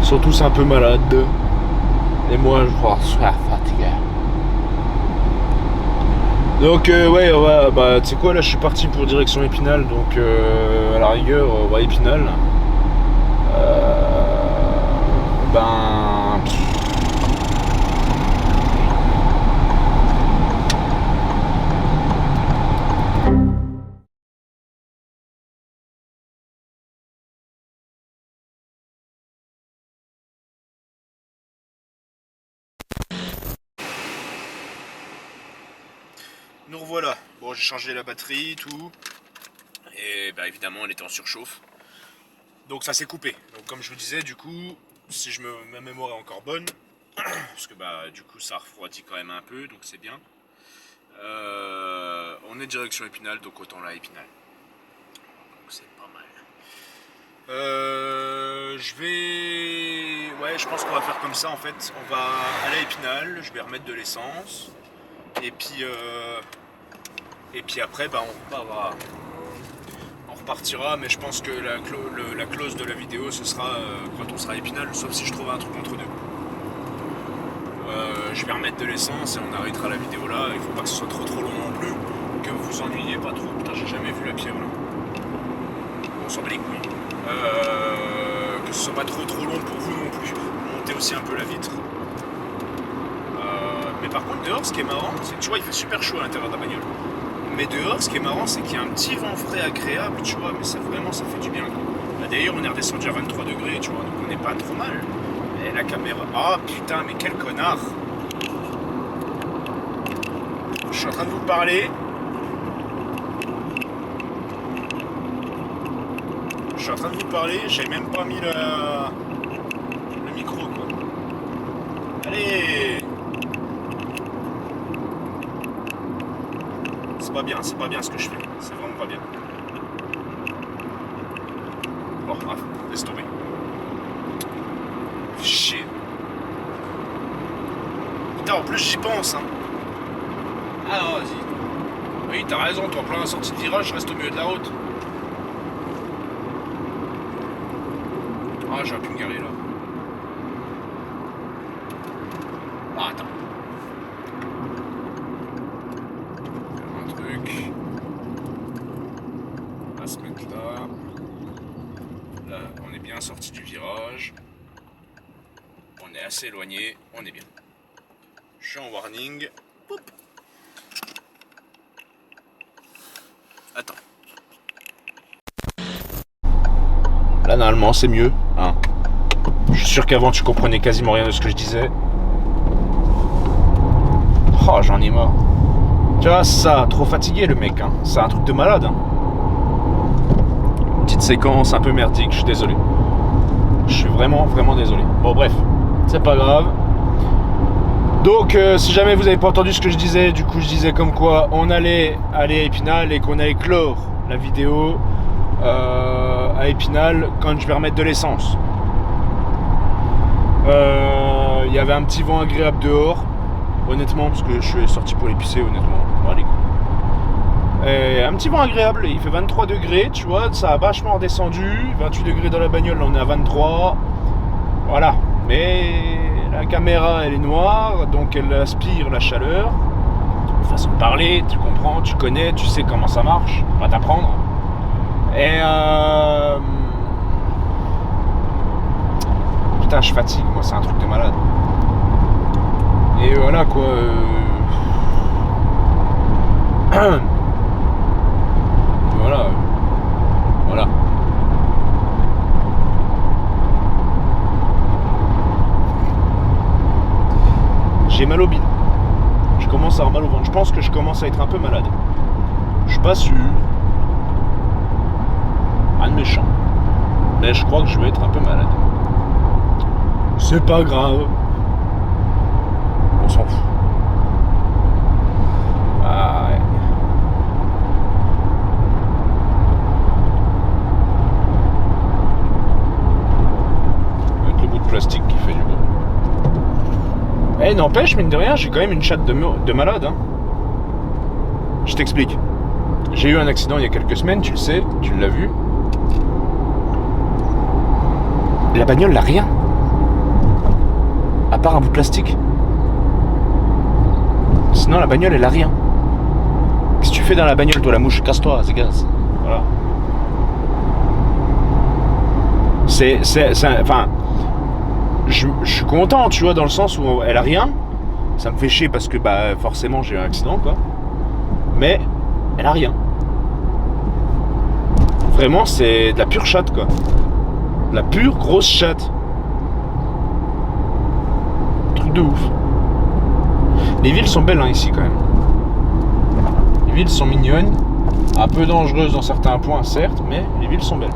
ils sont tous un peu malades. Et moi je crois fatigué. Donc ouais, tu sais quoi, là je suis parti pour direction Épinal, donc à la rigueur, on va à Épinal. Nous revoilà. Bon, j'ai changé la batterie, tout. Et bah évidemment, elle était en surchauffe. Donc ça s'est coupé. Donc comme je vous disais, du coup, si ma mémoire est encore bonne, parce que bah du coup ça refroidit quand même un peu, donc c'est bien. On est direction Épinal, donc autant là Épinal. Donc c'est pas mal. Ouais, je pense qu'on va faire comme ça en fait. On va aller à Épinal, je vais remettre de l'essence. Et puis après, bah, on repartira, mais je pense que la clause de la vidéo, ce sera quand on sera à Épinal, sauf si je trouve un truc entre deux. Je vais remettre de l'essence et on arrêtera la vidéo là. Il faut pas que ce soit trop long non plus, que vous vous ennuyiez pas trop. Putain, j'ai jamais vu la pierre là. On s'en bat les couilles. Que ce soit pas trop long pour vous non plus. Montez aussi un peu la vitre. Mais par contre, dehors, ce qui est marrant, c'est que tu vois, il fait super chaud à l'intérieur de la bagnole. Mais dehors, ce qui est marrant, c'est qu'il y a un petit vent frais agréable, tu vois, mais ça vraiment, ça fait du bien. Là, d'ailleurs, on est redescendu à 23 degrés, tu vois, donc on n'est pas trop mal. Et la caméra... Ah, putain, mais quel connard! Je suis en train de vous parler. J'ai même pas mis le micro, quoi. Allez! C'est pas bien ce que je fais. C'est vraiment pas bien. Bon, bref, laisse tomber. Chier. Putain, en plus j'y pense, hein. Ah non, vas-y. Oui, t'as raison, toi, en plein la sortie de virage, je reste au milieu de la route. Ah, j'aurais pu me garer là. Ah, attends. Un truc. On va se mettre là. Là, on est bien sorti du virage. On est assez éloigné, on est bien. Je suis en warning. Poup. Attends. Là, normalement, c'est mieux. Hein. Je suis sûr qu'avant, tu comprenais quasiment rien de ce que je disais. Oh, j'en ai marre. Tu vois, ça, trop fatigué, le mec. Hein. C'est un truc de malade. Hein. Petite séquence un peu merdique, je suis désolé. Je suis vraiment désolé. Bon, bref, c'est pas grave. Donc, si jamais vous n'avez pas entendu ce que je disais, du coup, je disais comme quoi on allait aller à Épinal et qu'on allait clore la vidéo à Épinal quand je vais remettre de l'essence. Il y avait un petit vent agréable dehors, honnêtement, parce que je suis sorti pour l'épicer, honnêtement. Bon, allez. Et un petit vent agréable, il fait 23 degrés, tu vois, ça a vachement redescendu. 28 degrés dans la bagnole, là on est à 23. Voilà, mais la caméra elle est noire, donc elle aspire la chaleur. Façon de parler, tu comprends, tu connais, tu sais comment ça marche, on va t'apprendre. Et putain, je fatigue, moi, c'est un truc de malade. Et voilà quoi. Voilà. J'ai mal au bide. Je commence à avoir mal au ventre. Je pense que je commence à être un peu malade. Je suis pas sûr. Rien de méchant. Mais je crois que je vais être un peu malade. C'est pas grave. On s'en fout. Ah ouais. Avec le bout de plastique qui fait du bruit. Eh, n'empêche, mine de rien, j'ai quand même une chatte de malade. Hein. Je t'explique. J'ai eu un accident il y a quelques semaines, tu le sais, tu l'as vu. La bagnole n'a rien. À part un bout de plastique. Sinon, la bagnole, elle a rien. Qu'est-ce que tu fais dans la bagnole, toi, la mouche? Casse-toi, c'est gaz. Voilà. Enfin, je suis content, tu vois, dans le sens où elle a rien. Ça me fait chier parce que, bah, forcément, j'ai eu un accident, quoi. Mais, elle a rien. Vraiment, c'est de la pure chatte, quoi. De la pure grosse chatte. Truc de ouf. Les villes sont belles, hein, ici, quand même. villes sont mignonnes, un peu dangereuses dans certains points, certes, mais les villes sont belles.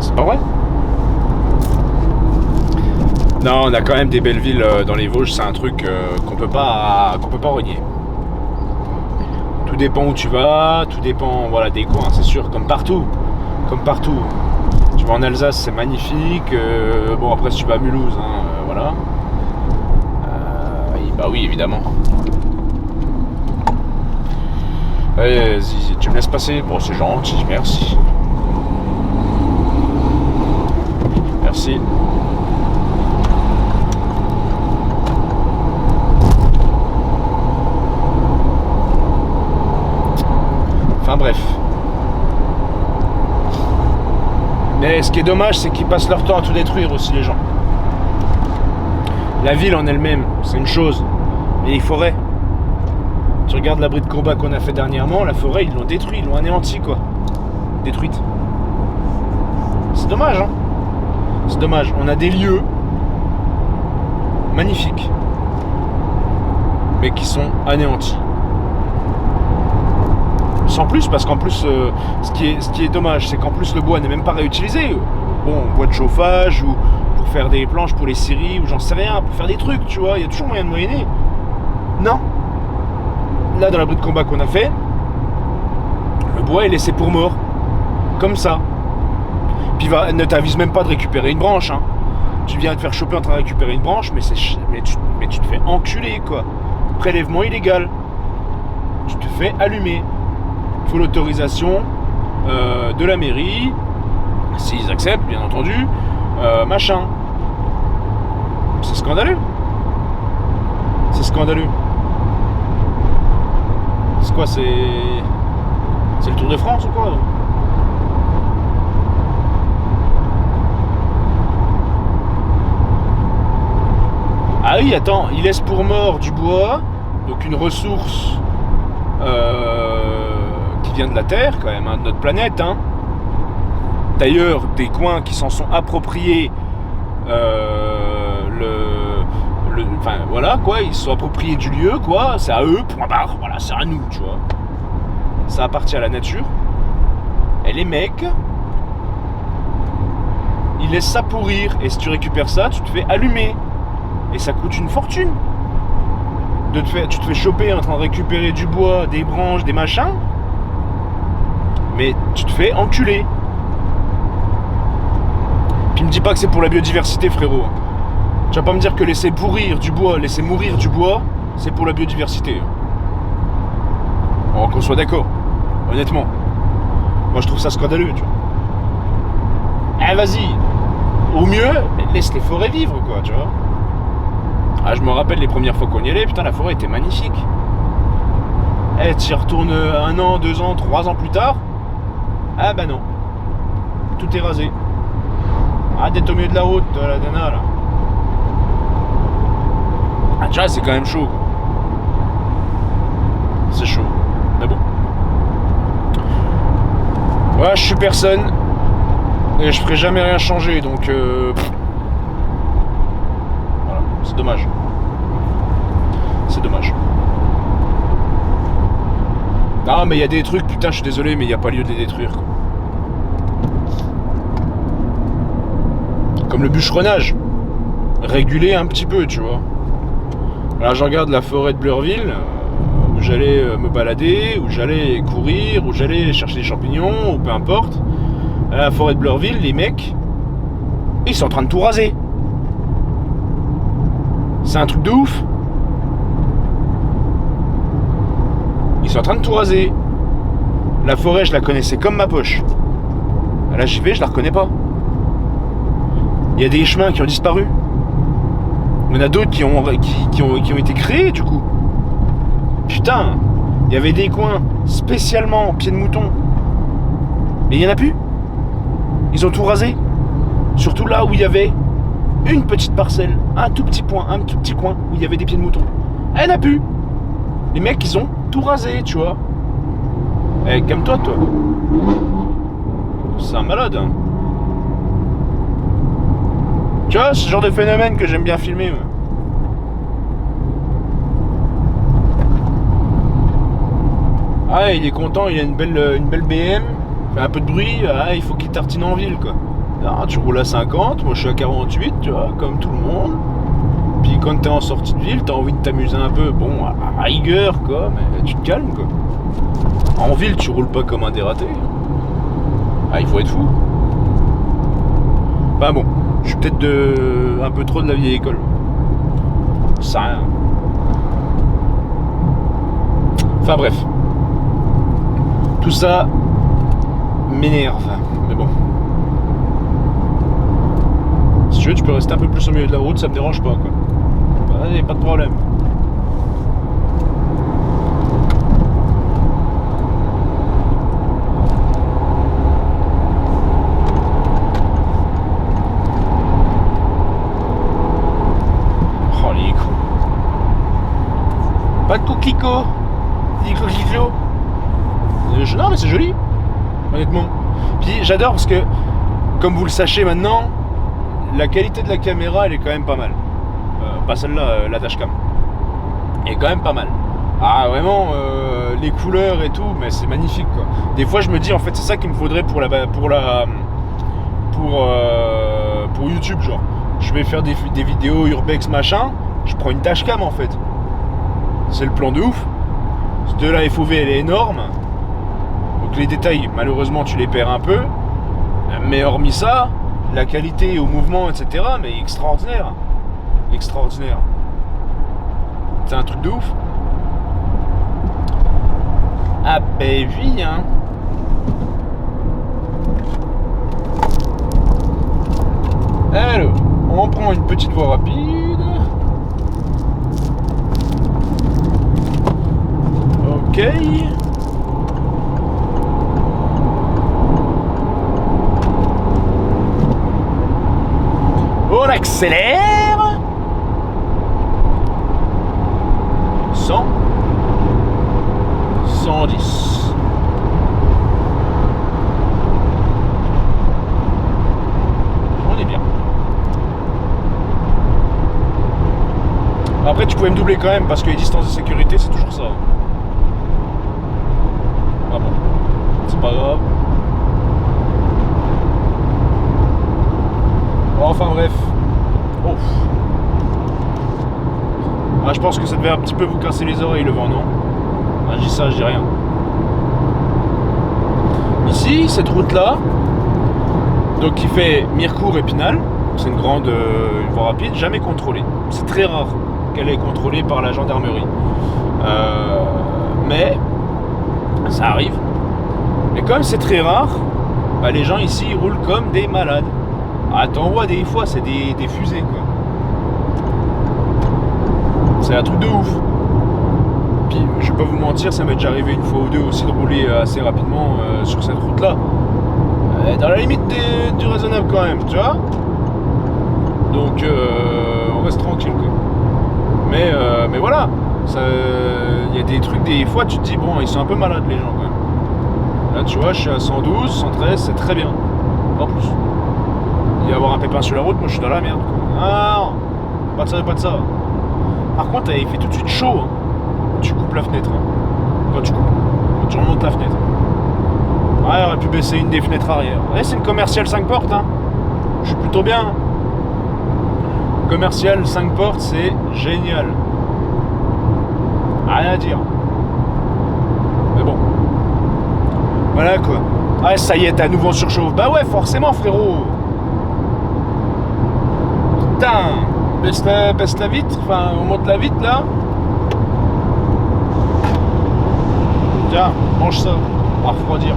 C'est pas vrai? Non, on a quand même des belles villes dans les Vosges, c'est un truc qu'on peut pas renier. Tout dépend où tu vas, tout dépend voilà, des coins, c'est sûr, comme partout. Comme partout. Tu vas en Alsace, c'est magnifique. Bon, après, si tu vas à Mulhouse, hein, voilà. Bah oui, évidemment. Allez, vas-y, tu me laisses passer? Bon, c'est gentil, merci. Merci. Enfin bref. Mais ce qui est dommage, c'est qu'ils passent leur temps à tout détruire aussi, les gens. La ville en elle-même, c'est une chose. Mais les forêts. Tu regardes l'abri de combat qu'on a fait dernièrement, la forêt, ils l'ont détruit, ils l'ont anéanti, quoi. Détruite. C'est dommage, hein. C'est dommage. On a des lieux magnifiques, mais qui sont anéantis. Sans plus, parce qu'en plus, ce qui est dommage, c'est qu'en plus le bois n'est même pas réutilisé. Bon, bois de chauffage, ou pour faire des planches pour les scieries, ou j'en sais rien, pour faire des trucs, tu vois, il y a toujours moyen de moyenner. Non. Là, dans l'abri de combat qu'on a fait, le bois est laissé pour mort. Comme ça. Puis ne t'avise même pas de récupérer une branche, hein. Tu viens te faire choper en train de récupérer une branche, mais tu te fais enculer, quoi. Prélèvement illégal. Tu te fais allumer. Il faut l'autorisation de la mairie, s'ils acceptent, bien entendu, machin. C'est scandaleux. C'est scandaleux. C'est quoi, c'est le Tour de France ou quoi? Ah oui, attends, il laisse pour mort du bois, donc une ressource qui vient de la Terre, quand même, hein, de notre planète. Hein. D'ailleurs, des coins qui s'en sont appropriés, enfin voilà quoi, ils se sont appropriés du lieu, quoi. C'est à eux, point barre. Voilà, c'est à nous, tu vois. Ça appartient à la nature. Et les mecs, ils laissent ça pourrir. Et si tu récupères ça, tu te fais allumer. Et ça coûte une fortune. Tu te fais choper en train de récupérer du bois, des branches, des machins. Mais tu te fais enculer. Puis me dis pas que c'est pour la biodiversité, frérot. Tu vas pas me dire que laisser pourrir du bois, laisser mourir du bois, c'est pour la biodiversité. On qu'on soit d'accord. Honnêtement. Moi je trouve ça scandaleux, tu vois. Eh vas-y. Au mieux, laisse les forêts vivre, quoi, tu vois. Ah, je me rappelle les premières fois qu'on y allait, putain, la forêt était magnifique. Eh, tu y retournes 1 an, 2 ans, 3 ans plus tard. Ah bah non. Tout est rasé. Ah, d'être au milieu de la route, la nana, là. Ah, déjà, c'est quand même chaud, quoi. C'est chaud. Mais bon. Ouais, je suis personne. Et je ferai jamais rien changer, donc... C'est dommage. C'est dommage. Non, mais il y a des trucs, putain, je suis désolé, mais il n'y a pas lieu de les détruire, quoi. Comme le bûcheronnage. Réguler un petit peu, tu vois. Là, je regarde la forêt de Bleurville, où j'allais me balader, où j'allais courir, où j'allais chercher des champignons, ou peu importe. À la forêt de Bleurville, les mecs, ils sont en train de tout raser. C'est un truc de ouf. Ils sont en train de tout raser. La forêt, je la connaissais comme ma poche. Là, j'y vais, je la reconnais pas. Il y a des chemins qui ont disparu. Il y en a d'autres qui ont été créés, du coup. Putain, il y avait des coins spécialement en pied de mouton. Mais il n'y en a plus. Ils ont tout rasé. Surtout là où il y avait une petite parcelle, un tout petit point, un tout petit coin où il y avait des pieds de mouton. Elle n'a plus. Les mecs, ils ont tout rasé, tu vois. Eh, calme-toi, toi. C'est un malade, hein. Tu vois, ce genre de phénomène que j'aime bien filmer. Ah, il est content, il a une belle BM, fait un peu de bruit, ah, il faut qu'il tartine en ville, quoi. Ah, tu roules à 50, moi je suis à 48, tu vois, comme tout le monde. Puis quand t'es en sortie de ville, t'as envie de t'amuser un peu, bon, à rigueur, quoi, mais tu te calmes, quoi. En ville, tu roules pas comme un dératé. Ah, il faut être fou. Enfin bon, je suis peut-être un peu trop de la vieille école. Ça rien. Enfin bref. Tout ça m'énerve. Mais bon. Si tu veux, tu peux rester un peu plus au milieu de la route, ça me dérange pas, quoi. Allez, pas de problème. Oh, les cons. Pas de coquelicot. Des coquelicots. Non, mais c'est joli, honnêtement. Puis j'adore parce que, comme vous le sachez maintenant, la qualité de la caméra, elle est quand même pas mal. Pas celle-là, la dashcam. Elle est quand même pas mal. Ah, vraiment, les couleurs et tout, mais c'est magnifique, quoi. Des fois, je me dis, en fait, c'est ça qu'il me faudrait pour YouTube, genre. Je vais faire des vidéos urbex machin, je prends une dashcam, en fait. C'est le plan de ouf. De la FOV, elle est énorme. Donc les détails, malheureusement, tu les perds un peu. Mais hormis ça, la qualité au mouvement, etc., mais extraordinaire. Extraordinaire. C'est un truc de ouf. Ah ben oui, hein. Alors, on prend une petite voie rapide. Ok. On accélère. 100. 110. On est bien. Après, tu pouvais me doubler quand même parce que les distances de sécurité, c'est toujours ça. Ah bon, c'est pas grave. Enfin bref. Oh. Ah, je pense que ça devait un petit peu vous casser les oreilles le vent, non? Ah, je dis ça, je dis rien. Ici, cette route-là, donc qui fait Mirecourt-Épinal, c'est une grande une voie rapide, jamais contrôlée. C'est très rare qu'elle est contrôlée par la gendarmerie. Mais ça arrive. Et comme c'est très rare, bah, les gens ici ils roulent comme des malades. Ah, t'en vois des fois, c'est des fusées, quoi. C'est un truc de ouf. Puis, je vais pas vous mentir, ça m'est déjà arrivé une fois ou deux aussi de rouler assez rapidement sur cette route-là. Dans la limite du raisonnable quand même, tu vois. Donc, on reste tranquille, quoi. Mais voilà. Il y a des trucs, des fois, tu te dis, bon, ils sont un peu malades, les gens, quand même. Là, tu vois, je suis à 112, 113, c'est très bien. Pas plus. Il va y avoir un pépin sur la route, moi je suis dans la merde. Ah non, pas de ça, pas de ça. Par contre, il fait tout de suite chaud. Hein. Tu coupes la fenêtre. Hein. Quand tu coupes, quand tu remontes la fenêtre. Ouais, on aurait pu baisser une des fenêtres arrière. Ouais, c'est une commerciale 5 portes. Hein. Je suis plutôt bien. Commercial 5 portes, c'est génial. Rien à dire. Mais bon. Voilà quoi. Ouais, ça y est, t'as à nouveau en surchauffe. Bah ouais, forcément, frérot. Putain, baisse la vitre, enfin on monte la vitre là. Tiens, mange ça, on va refroidir.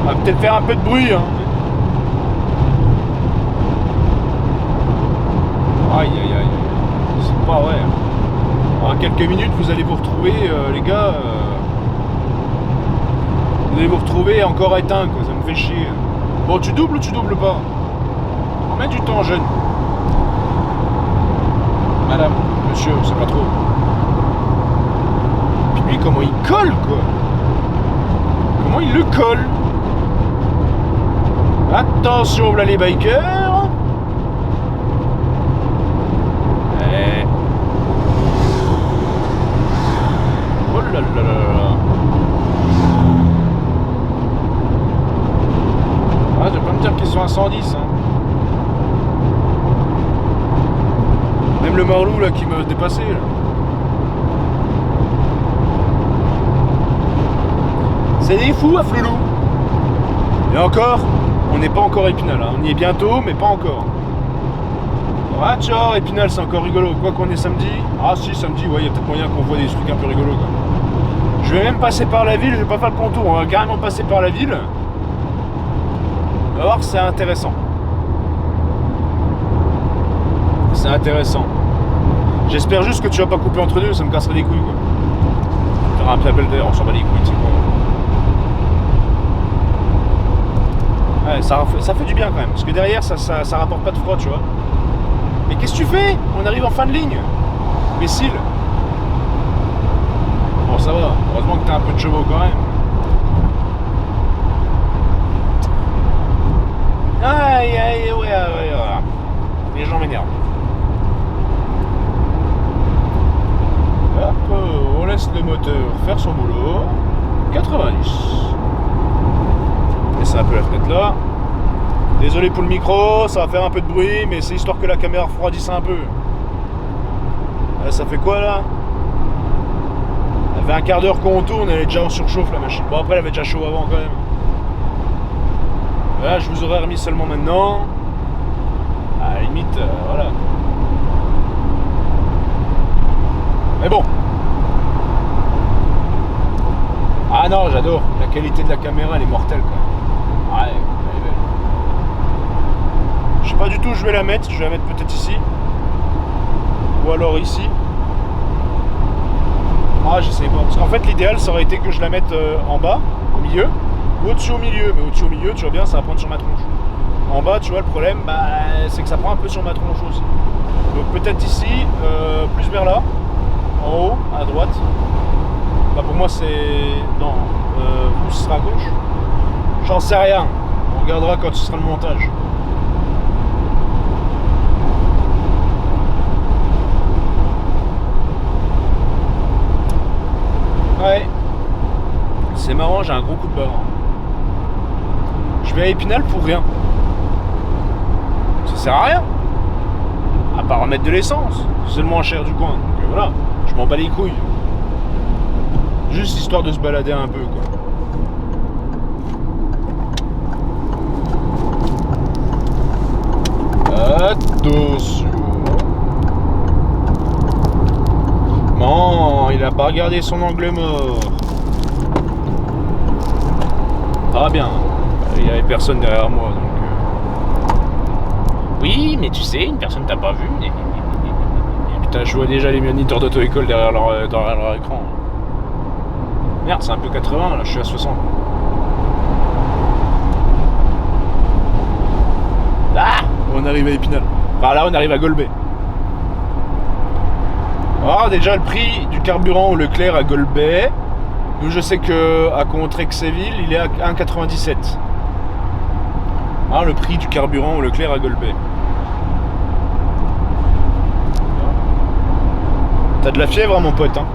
On va peut-être faire un peu de bruit, hein. Aïe aïe aïe, c'est pas vrai. En quelques minutes vous allez vous retrouver, les gars. Vous allez vous retrouver encore éteint, quoi, ça me fait chier. Bon, tu doubles ou tu doubles pas? On met du temps, jeune. Madame, monsieur, c'est pas trop. Puis lui, comment il colle, quoi? Comment il le colle? Attention, voilà les bikers. là là là là. Ah, tu vas pas me dire qu'ils sont à 110, hein. Même le Marlou là qui m'a dépassé là. C'est des fous à Floulou. Et encore, on n'est pas encore à Épinal, hein. On y est bientôt, mais pas encore. Ah tiens, Épinal c'est encore rigolo. Quoi qu'on est samedi. Ah si, samedi, ouais, il y a peut-être moyen qu'on voit des trucs un peu rigolos quoi. Je vais même passer par la ville, je vais pas faire le contour, on va carrément passer par la ville. On va voir, c'est intéressant. C'est intéressant. J'espère juste que tu vas pas couper entre deux, ça me casserait les couilles quoi. Faire un appel d'air, on s'en bat les couilles, tu sais quoi. Ouais, ça fait du bien quand même, parce que derrière ça rapporte pas de froid, tu vois. Mais qu'est-ce que tu fais? On arrive en fin de ligne. Imbécile. Bon, ça va. Heureusement que t'as un peu de chevaux quand même. Aïe, aïe, ouais. Les gens m'énervent. Hop, on laisse le moteur faire son boulot. 90. Laisse un peu la fenêtre là. Désolé pour le micro, ça va faire un peu de bruit, mais c'est histoire que la caméra refroidisse un peu. Là, ça fait quoi là? Elle fait un quart d'heure qu'on tourne, elle est déjà en surchauffe la machine. Bon après elle avait déjà chaud avant quand même. Là je vous aurais remis seulement maintenant. À la limite, voilà. Mais bon. Ah non, j'adore. La qualité de la caméra elle est mortelle quoi. Ouais. Je sais pas du tout où je vais la mettre, je vais la mettre peut-être ici. Ou alors ici. Ah je sais pas. Parce qu'en fait l'idéal ça aurait été que je la mette en bas, au milieu, ou au-dessus au milieu. Mais au-dessus au milieu, tu vois bien, ça va prendre sur ma tronche. En bas, tu vois, le problème, c'est que ça prend un peu sur ma tronche aussi. Donc peut-être ici, plus vers là, en haut, à droite. Bah pour moi c'est... Non, ou ce sera à gauche. J'en sais rien. On regardera quand ce sera le montage. Ouais, c'est marrant, j'ai un gros coup de barre. Je vais à Épinal pour rien. Ça sert à rien. À part remettre de l'essence. C'est le moins cher du coin. Donc voilà, je m'en bats les couilles. Juste histoire de se balader un peu quoi. Attention. Non, il a pas regardé son angle mort. Ah bien, il n'y avait personne derrière moi donc. Oui, mais tu sais, une personne t'a pas vu. Putain, je vois déjà les moniteurs d'auto-école derrière leur écran. Merde, c'est un peu 80, là je suis à 60. Ah, on arrive à Épinal. Enfin là, on arrive à Golbet. Alors déjà le prix du carburant au Leclerc à Golbet, nous je sais que à Contrexéville il est à 1,97. Alors le prix du carburant au Leclerc à Golbet. T'as de la fièvre mon pote hein.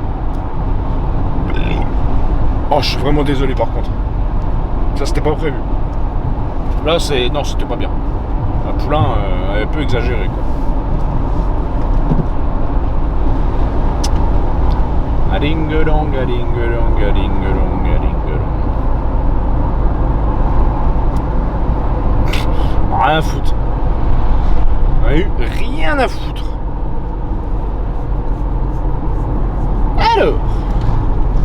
Oh je suis vraiment désolé par contre. Ça c'était pas prévu. Là c'est... Non c'était pas bien. Un poulain un peu exagéré quoi. Adingelong, adingelong, adingelong, adingelong. Rien à foutre. On a eu rien à foutre. Alors,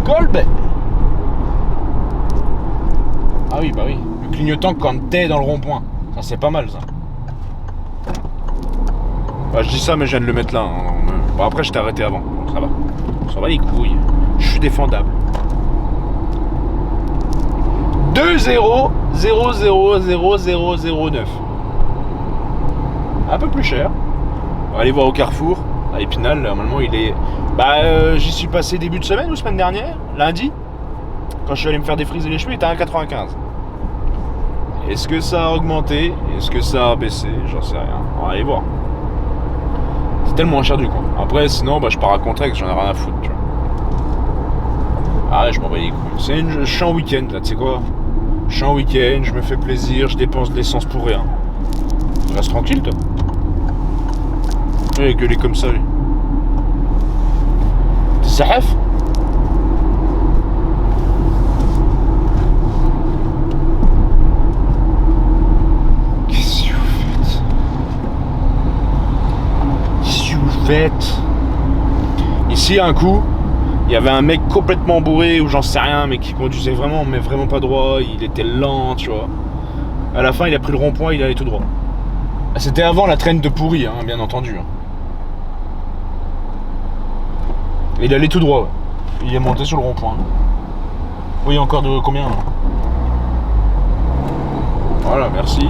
Golbet. Ah oui, bah oui. Le clignotant quand t'es dans le rond-point. Ça c'est pas mal ça. Bah je dis ça mais je viens de le mettre là. Hein. Bon après je t'ai arrêté avant. Donc ça va. Ça va les couilles. Je suis défendable. 2-0-0-0-0-0-0-9. Un peu plus cher. On va aller voir au Carrefour. À Épinal, normalement il est... Bah j'y suis passé début de semaine ou semaine dernière. Lundi. Quand je suis allé me faire défriser les cheveux, il était à 1,95. Est-ce que ça a augmenté? Est-ce que ça a baissé? J'en sais rien. On va aller voir. C'est tellement cher du coup. Après sinon bah, je pars à Contrex, j'en ai rien à foutre tu vois. Ah ouais, je m'en bats les couilles. Je suis en week-end là, tu sais quoi? Je suis en week-end, je me fais plaisir, je dépense de l'essence pour rien. Reste tranquille, toi. Ouais, gueuler comme ça, lui. T'es sahaf? Qu'est-ce que vous faites? Qu'est-ce que vous faites? Ici, un coup, il y avait un mec complètement bourré, ou j'en sais rien, mais qui conduisait vraiment, mais vraiment pas droit. Il était lent, tu vois. À la fin, il a pris le rond-point, il allait tout droit. C'était avant la traîne de pourri, hein, bien entendu. Et il allait tout droit, ouais. Il est monté sur le rond-point. Oui, encore de combien là? Voilà, merci.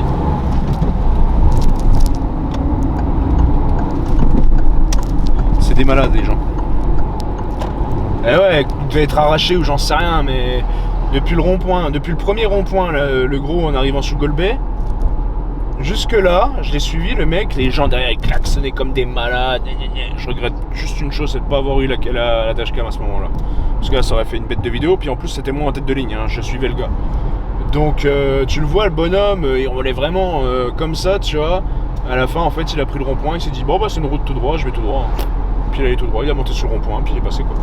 C'est des malades, les gens. Eh ouais, il devait être arraché ou j'en sais rien, mais depuis le rond-point, depuis le premier rond-point, le gros en arrivant sur Golbet, jusque là, je l'ai suivi, le mec, les gens derrière ils klaxonnaient comme des malades. Je regrette juste une chose, c'est de ne pas avoir eu la dashcam à ce moment-là. Parce que là, ça aurait fait une bête de vidéo, puis en plus, c'était moi en tête de ligne, hein, je suivais le gars. Donc, tu le vois, le bonhomme, il roulait vraiment comme ça, tu vois. À la fin, en fait, il a pris le rond-point, il s'est dit, bon, bah, c'est une route tout droit, je vais tout droit. Puis il allait tout droit, il a monté sur le rond-point, puis il est passé, quoi.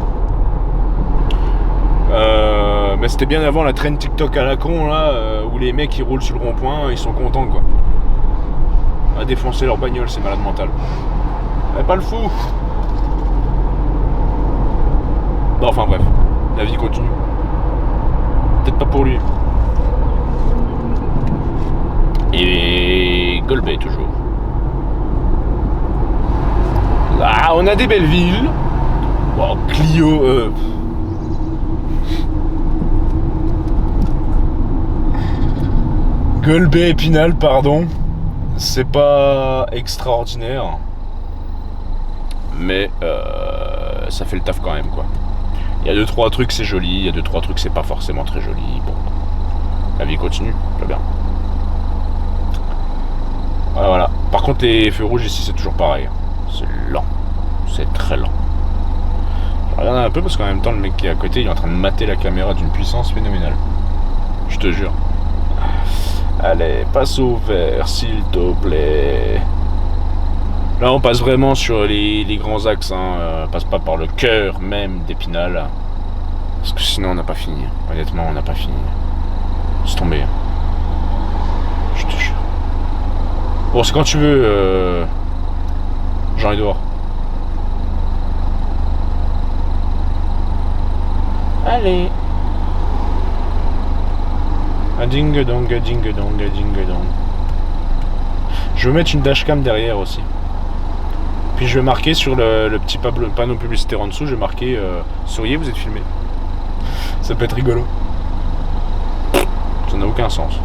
Mais c'était bien avant la traîne TikTok à la con, là, où les mecs, ils roulent sur le rond-point, ils sont contents, quoi. À défoncer leur bagnole, c'est malade mental. Pas le fou. Bon, enfin bref, la vie continue. Peut-être pas pour lui. Et Golbet toujours. Ah, on a des belles villes. Bon, Clio. Golbet Épinal, pardon. C'est pas extraordinaire, mais ça fait le taf quand même, quoi. Il y a 2-3 trucs c'est joli, il y a 2-3 trucs c'est pas forcément très joli. Bon, la vie continue, très bien. Voilà. Par contre les feux rouges ici c'est toujours pareil. C'est lent, c'est très lent. Je regarde un peu parce qu'en même temps le mec qui est à côté il est en train de mater la caméra d'une puissance phénoménale. Je te jure. Allez, passe au vert, s'il te plaît. Là, on passe vraiment sur les grands axes. On passe pas par le cœur même d'Épinal. Parce que sinon, on n'a pas fini. Honnêtement, on n'a pas fini. C'est tombé. Je te jure. Bon, c'est quand tu veux, Jean-Edouard. Allez. Ding dong, ding dong, ding dong. Je vais mettre une dashcam derrière aussi. Puis je vais marquer sur le petit panneau publicitaire en dessous, je vais marquer souriez, vous êtes filmé. Ça peut être rigolo. Ça n'a aucun sens.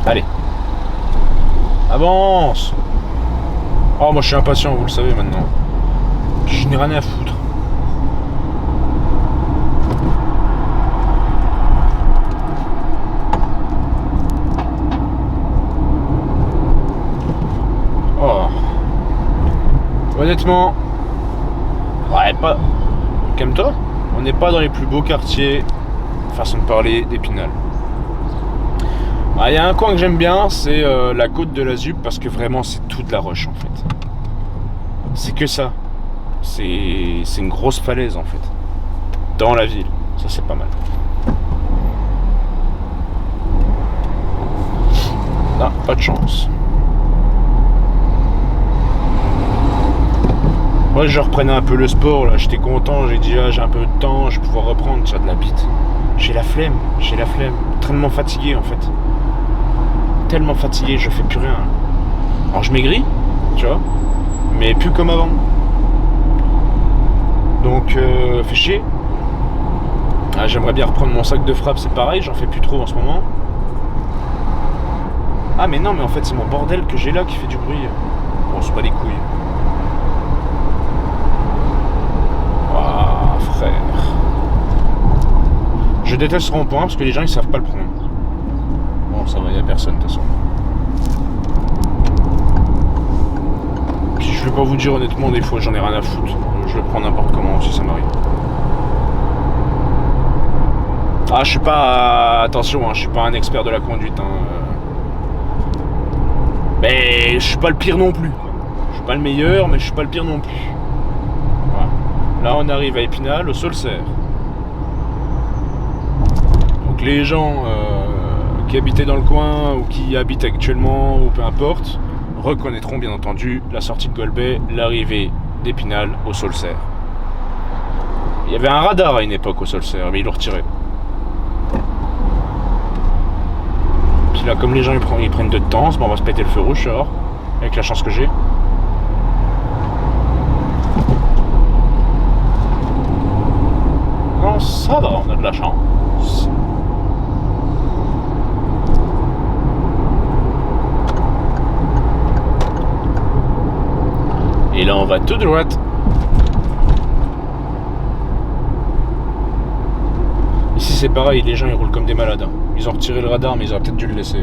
Allez. Avance. Oh, moi je suis impatient, vous le savez maintenant. Je n'ai rien à foutre. Honnêtement, ouais, pas. Calme-toi, on n'est pas dans les plus beaux quartiers, façon de parler, d'Épinal. Il y a un coin que j'aime bien, c'est la côte de la Zup, parce que vraiment c'est tout de la roche en fait. C'est que ça. C'est une grosse falaise en fait. Dans la ville, ça c'est pas mal. Non, pas de chance. Moi je reprenais un peu le sport là, j'étais content, j'ai dit j'ai un peu de temps, je vais pouvoir reprendre ça de la bite. J'ai la flemme, tellement fatigué en fait. Tellement fatigué, je fais plus rien. Alors je maigris, tu vois, mais plus comme avant. Donc fait chier. J'aimerais bien reprendre mon sac de frappe, c'est pareil, j'en fais plus trop en ce moment. Ah mais non, mais en fait c'est mon bordel que j'ai là qui fait du bruit. Bon, c'est pas des couilles. Ah, frère. Je déteste ce rond-point parce que les gens ils savent pas le prendre. Bon, ça va, y a personne de toute façon. Puis je vais pas vous dire honnêtement, des fois j'en ai rien à foutre. Je le prends n'importe comment si ça m'arrive. Ah, je suis pas... Attention, hein, je suis pas un expert de la conduite. Hein. Mais je suis pas le pire non plus. Je suis pas le meilleur, mais je suis pas le pire non plus. Voilà. Là, on arrive à Épinal, au Saulcerre. Donc les gens qui habitaient dans le coin ou qui y habitent actuellement, ou peu importe, reconnaîtront bien entendu la sortie de Golbet, l'arrivée d'Épinal au Saulcerre. Il y avait un radar à une époque au Saulcerre, mais ils l'ont retiré. Puis là, comme les gens ils prennent de temps, on va se péter le feu rouge alors, avec la chance que j'ai. Non, ça va, on a de la chance. Et là, on va tout droite. Ici, c'est pareil, les gens ils roulent comme des malades. Hein. Ils ont retiré le radar, mais ils auraient peut-être dû le laisser.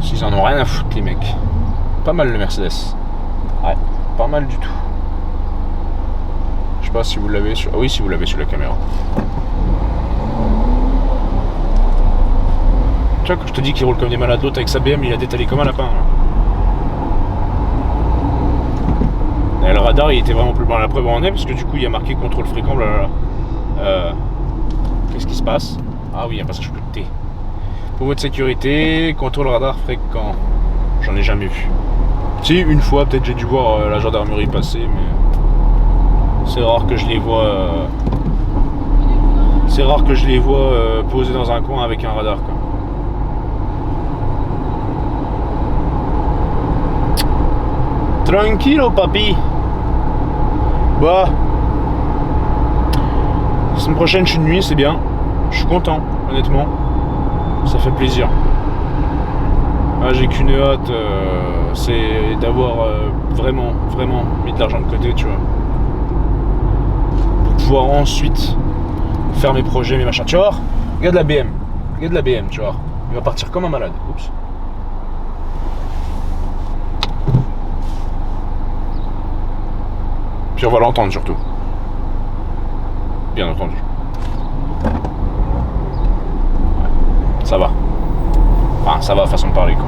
S'ils en ont rien à foutre, les mecs. Pas mal le Mercedes. Ouais, pas mal du tout. Je sais pas si vous l'avez sur... Ah oui, si vous l'avez sur la caméra. Tu vois, quand je te dis qu'il roule comme des malades, l'autre avec sa BM, il a détalé comme un lapin. Hein. Et le radar, il était vraiment plus bon. La preuve en est, parce que du coup, il y a marqué contrôle fréquent, blablabla. Qu'est-ce qui se passe? Ah oui, il y a un passage de T. Pour votre sécurité, contrôle radar fréquent. J'en ai jamais vu. Si, une fois, peut-être j'ai dû voir la gendarmerie passer, mais c'est rare que je les vois. C'est rare que je les vois posés dans un coin avec un radar, quoi. Tranquillo, papi. Bah. La semaine prochaine, je suis de nuit, c'est bien. Je suis content, honnêtement. Ça fait plaisir. Ah, j'ai qu'une hâte, c'est d'avoir vraiment mis de l'argent de côté, tu vois. Pour pouvoir ensuite faire mes projets, mes machins. Tu vois, regarde la BM. Regarde la BM, tu vois. Il va partir comme un malade. Oups. Puis on va l'entendre surtout. Bien entendu. Ça va. Enfin, ça va, façon de parler, quoi.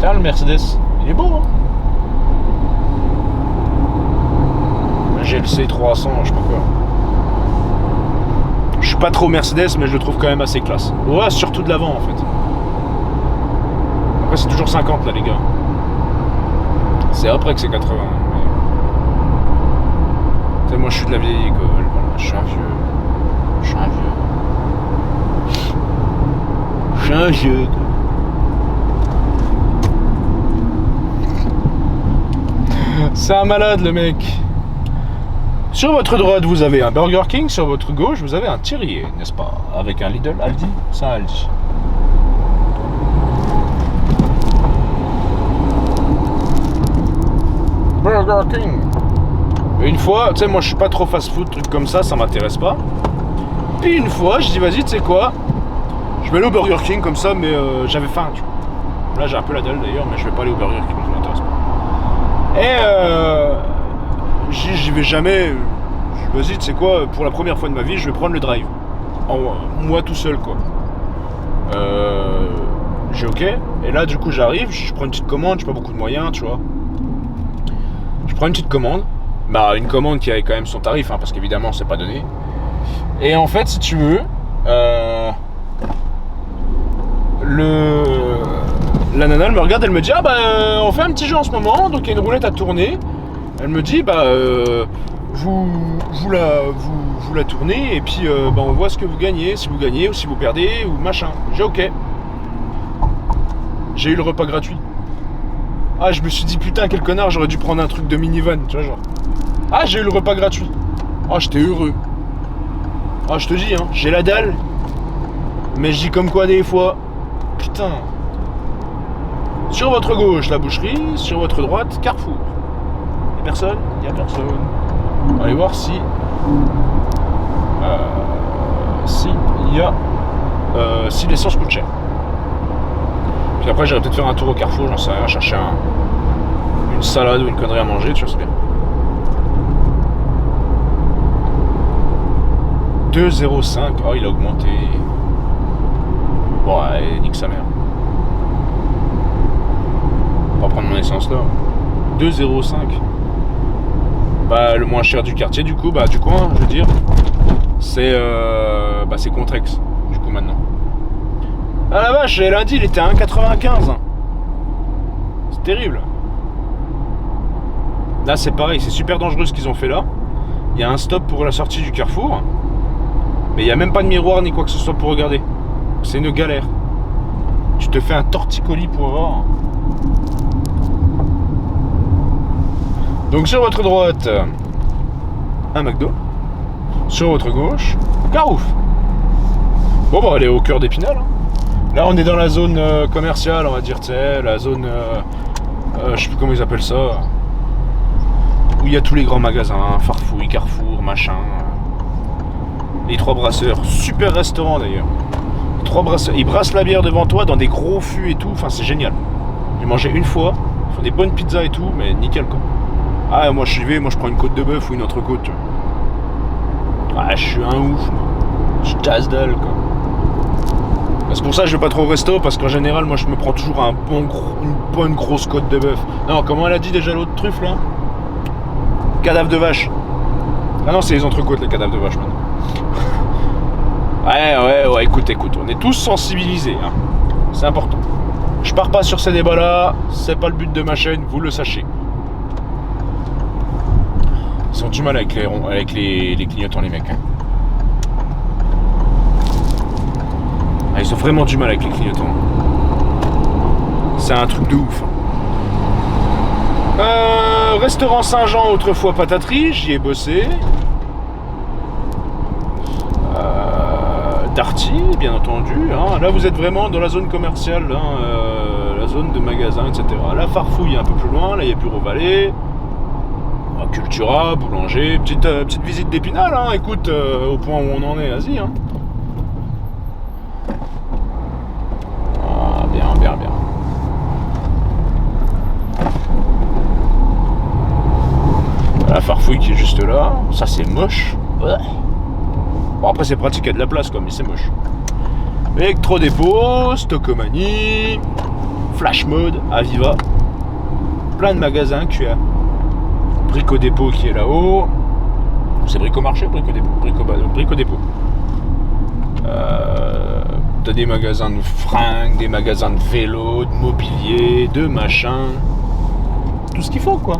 Tiens, le Mercedes, il est beau, hein. Le GLC 300, je sais pas quoi. Je suis pas trop Mercedes, mais je le trouve quand même assez classe. Ouais, surtout de l'avant, en fait. Après, c'est toujours 50, là, les gars. C'est après que c'est 80. Mais... Tu sais, moi, je suis de la vieille école. Voilà. Je suis un vieux. Je suis un vieux. Je suis un vieux. C'est un malade, le mec. Sur votre droite, vous avez un Burger King. Sur votre gauche, vous avez un Thierry, n'est-ce pas? Avec un Lidl, Aldi. C'est un Aldi. Burger King. Et une fois, tu sais, moi je suis pas trop fast-food, truc comme ça m'intéresse pas. Puis une fois, je dis vas-y, tu sais quoi, je vais aller au Burger King comme ça, mais j'avais faim, tu vois. Là j'ai un peu la dalle d'ailleurs, mais je vais pas aller au Burger King, ça m'intéresse pas. Et j'y vais jamais. Vas-y, tu sais quoi, pour la première fois de ma vie, je vais prendre le drive. Moi tout seul, quoi. J'ai ok. Et là, du coup, j'arrive, je prends une petite commande, j'ai pas beaucoup de moyens, tu vois. Je prends une petite commande. Bah, une commande qui avait quand même son tarif, hein, parce qu'évidemment, c'est pas donné. Et en fait, si tu veux, la nana, elle me regarde, elle me dit ah bah on fait un petit jeu en ce moment, donc il y a une roulette à tourner. Elle me dit bah vous la tournez et puis bah, on voit ce que vous gagnez, si vous gagnez ou si vous perdez ou machin. J'ai ok. J'ai eu le repas gratuit. Ah, je me suis dit putain quel connard, j'aurais dû prendre un truc de minivan, tu vois genre. Ah, j'ai eu le repas gratuit. Ah, j'étais heureux. Ah, je te dis, hein, j'ai la dalle. Mais je dis comme quoi des fois. Putain. Sur votre gauche, la boucherie. Sur votre droite, Carrefour. Y'a personne? Y'a personne. On va aller voir si... si il y a... si l'essence coûte cher. Puis après, j'irai peut-être faire un tour au Carrefour, j'en sais rien, chercher une salade ou une connerie à manger, tu vois, c'est bien. 2,05. Oh, il a augmenté. Bon, ouais, nique sa mère. On va prendre mon essence là. 2,05. Bah, le moins cher du quartier, du coup, bah, du coin, je veux dire. C'est Contrex, du coup, maintenant. Ah la vache, lundi, il était à 1,95. C'est terrible. Là, c'est pareil, c'est super dangereux ce qu'ils ont fait là. Il y a un stop pour la sortie du carrefour. Mais il n'y a même pas de miroir ni quoi que ce soit pour regarder. C'est une galère. Tu te fais un torticolis pour avoir. Donc sur votre droite, un McDo. Sur votre gauche, Carouf. Bon bah elle est au cœur d'Épinal. Là on est dans la zone commerciale, on va dire, tu sais, la zone, je sais plus comment ils appellent ça, où il y a tous les grands magasins, Farfouille, Carrefour, machin. Les Trois Brasseurs, super restaurant d'ailleurs. Trois Brasseurs, ils brassent la bière devant toi dans des gros fûts et tout, enfin c'est génial. J'ai mangé une fois, ils font des bonnes pizzas et tout, mais nickel quoi. Ah moi je prends une côte de bœuf ou une entrecôte, tu vois. Ah je suis un ouf, moi. Je tasse dalle quoi. C'est pour ça que je vais pas trop au resto, parce qu'en général moi je me prends toujours une bonne grosse côte de bœuf. Non, comment elle a dit déjà l'autre truffe là? Cadavre de vache. Ah non, c'est les entrecôtes, les cadavres de vache maintenant. Ouais, écoute, on est tous sensibilisés, hein. C'est important. Je pars pas sur ces débats-là, c'est pas le but de ma chaîne, vous le sachez. Ils ont du mal avec les clignotants, les mecs. Hein. Ah, ils ont vraiment du mal avec les clignotants. C'est un truc de ouf. Restaurant Saint-Jean, autrefois pataterie, j'y ai bossé. Darty, bien entendu. Hein. Là, vous êtes vraiment dans la zone commerciale, hein, la zone de magasin, etc. La Farfouille, un peu plus loin. Là, il y a Bureau Vallée. Cultura, Boulanger. Petite visite d'Épinal, hein. Écoute, au point où on en est, vas-y. Hein. Ah, bien. La Farfouille qui est juste là. Ça, c'est moche. Ouais. Bon, après, c'est pratique, il y a de la place, quoi, mais c'est moche. Electro-dépôt, Stockomanie, Flash Mode, Aviva. Plein de magasins qu'il y a. Brico-dépôt qui est là-haut. C'est Brico-marché, Brico-dépôt. T'as des magasins de fringues, des magasins de vélo, de mobilier, de machin. Tout ce qu'il faut, quoi.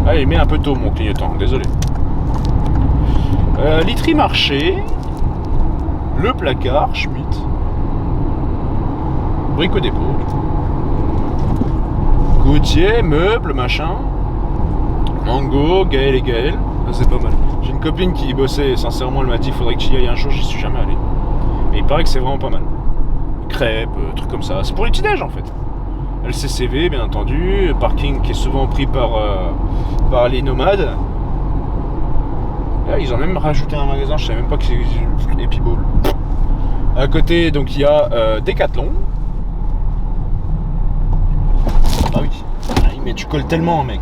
Ah, il met un peu tôt, mon clignotant, désolé. Literie Marché, Le Placard, Schmitt, Brico-dépôt, Gauthier, Meubles, machin, Mango, Gaël et Gaël, c'est pas mal. J'ai une copine qui y bossait, sincèrement elle m'a dit il faudrait que j'y aille un jour, j'y suis jamais allé. Mais il paraît que c'est vraiment pas mal. Crêpes, trucs comme ça, c'est pour les petits-déj en fait. LCCV bien entendu, parking qui est souvent pris par les nomades. Là, ils ont même rajouté un magasin, je savais même pas que c'est Epiball. À côté, donc il y a Decathlon. Ah oui. Mais tu colles tellement, mec.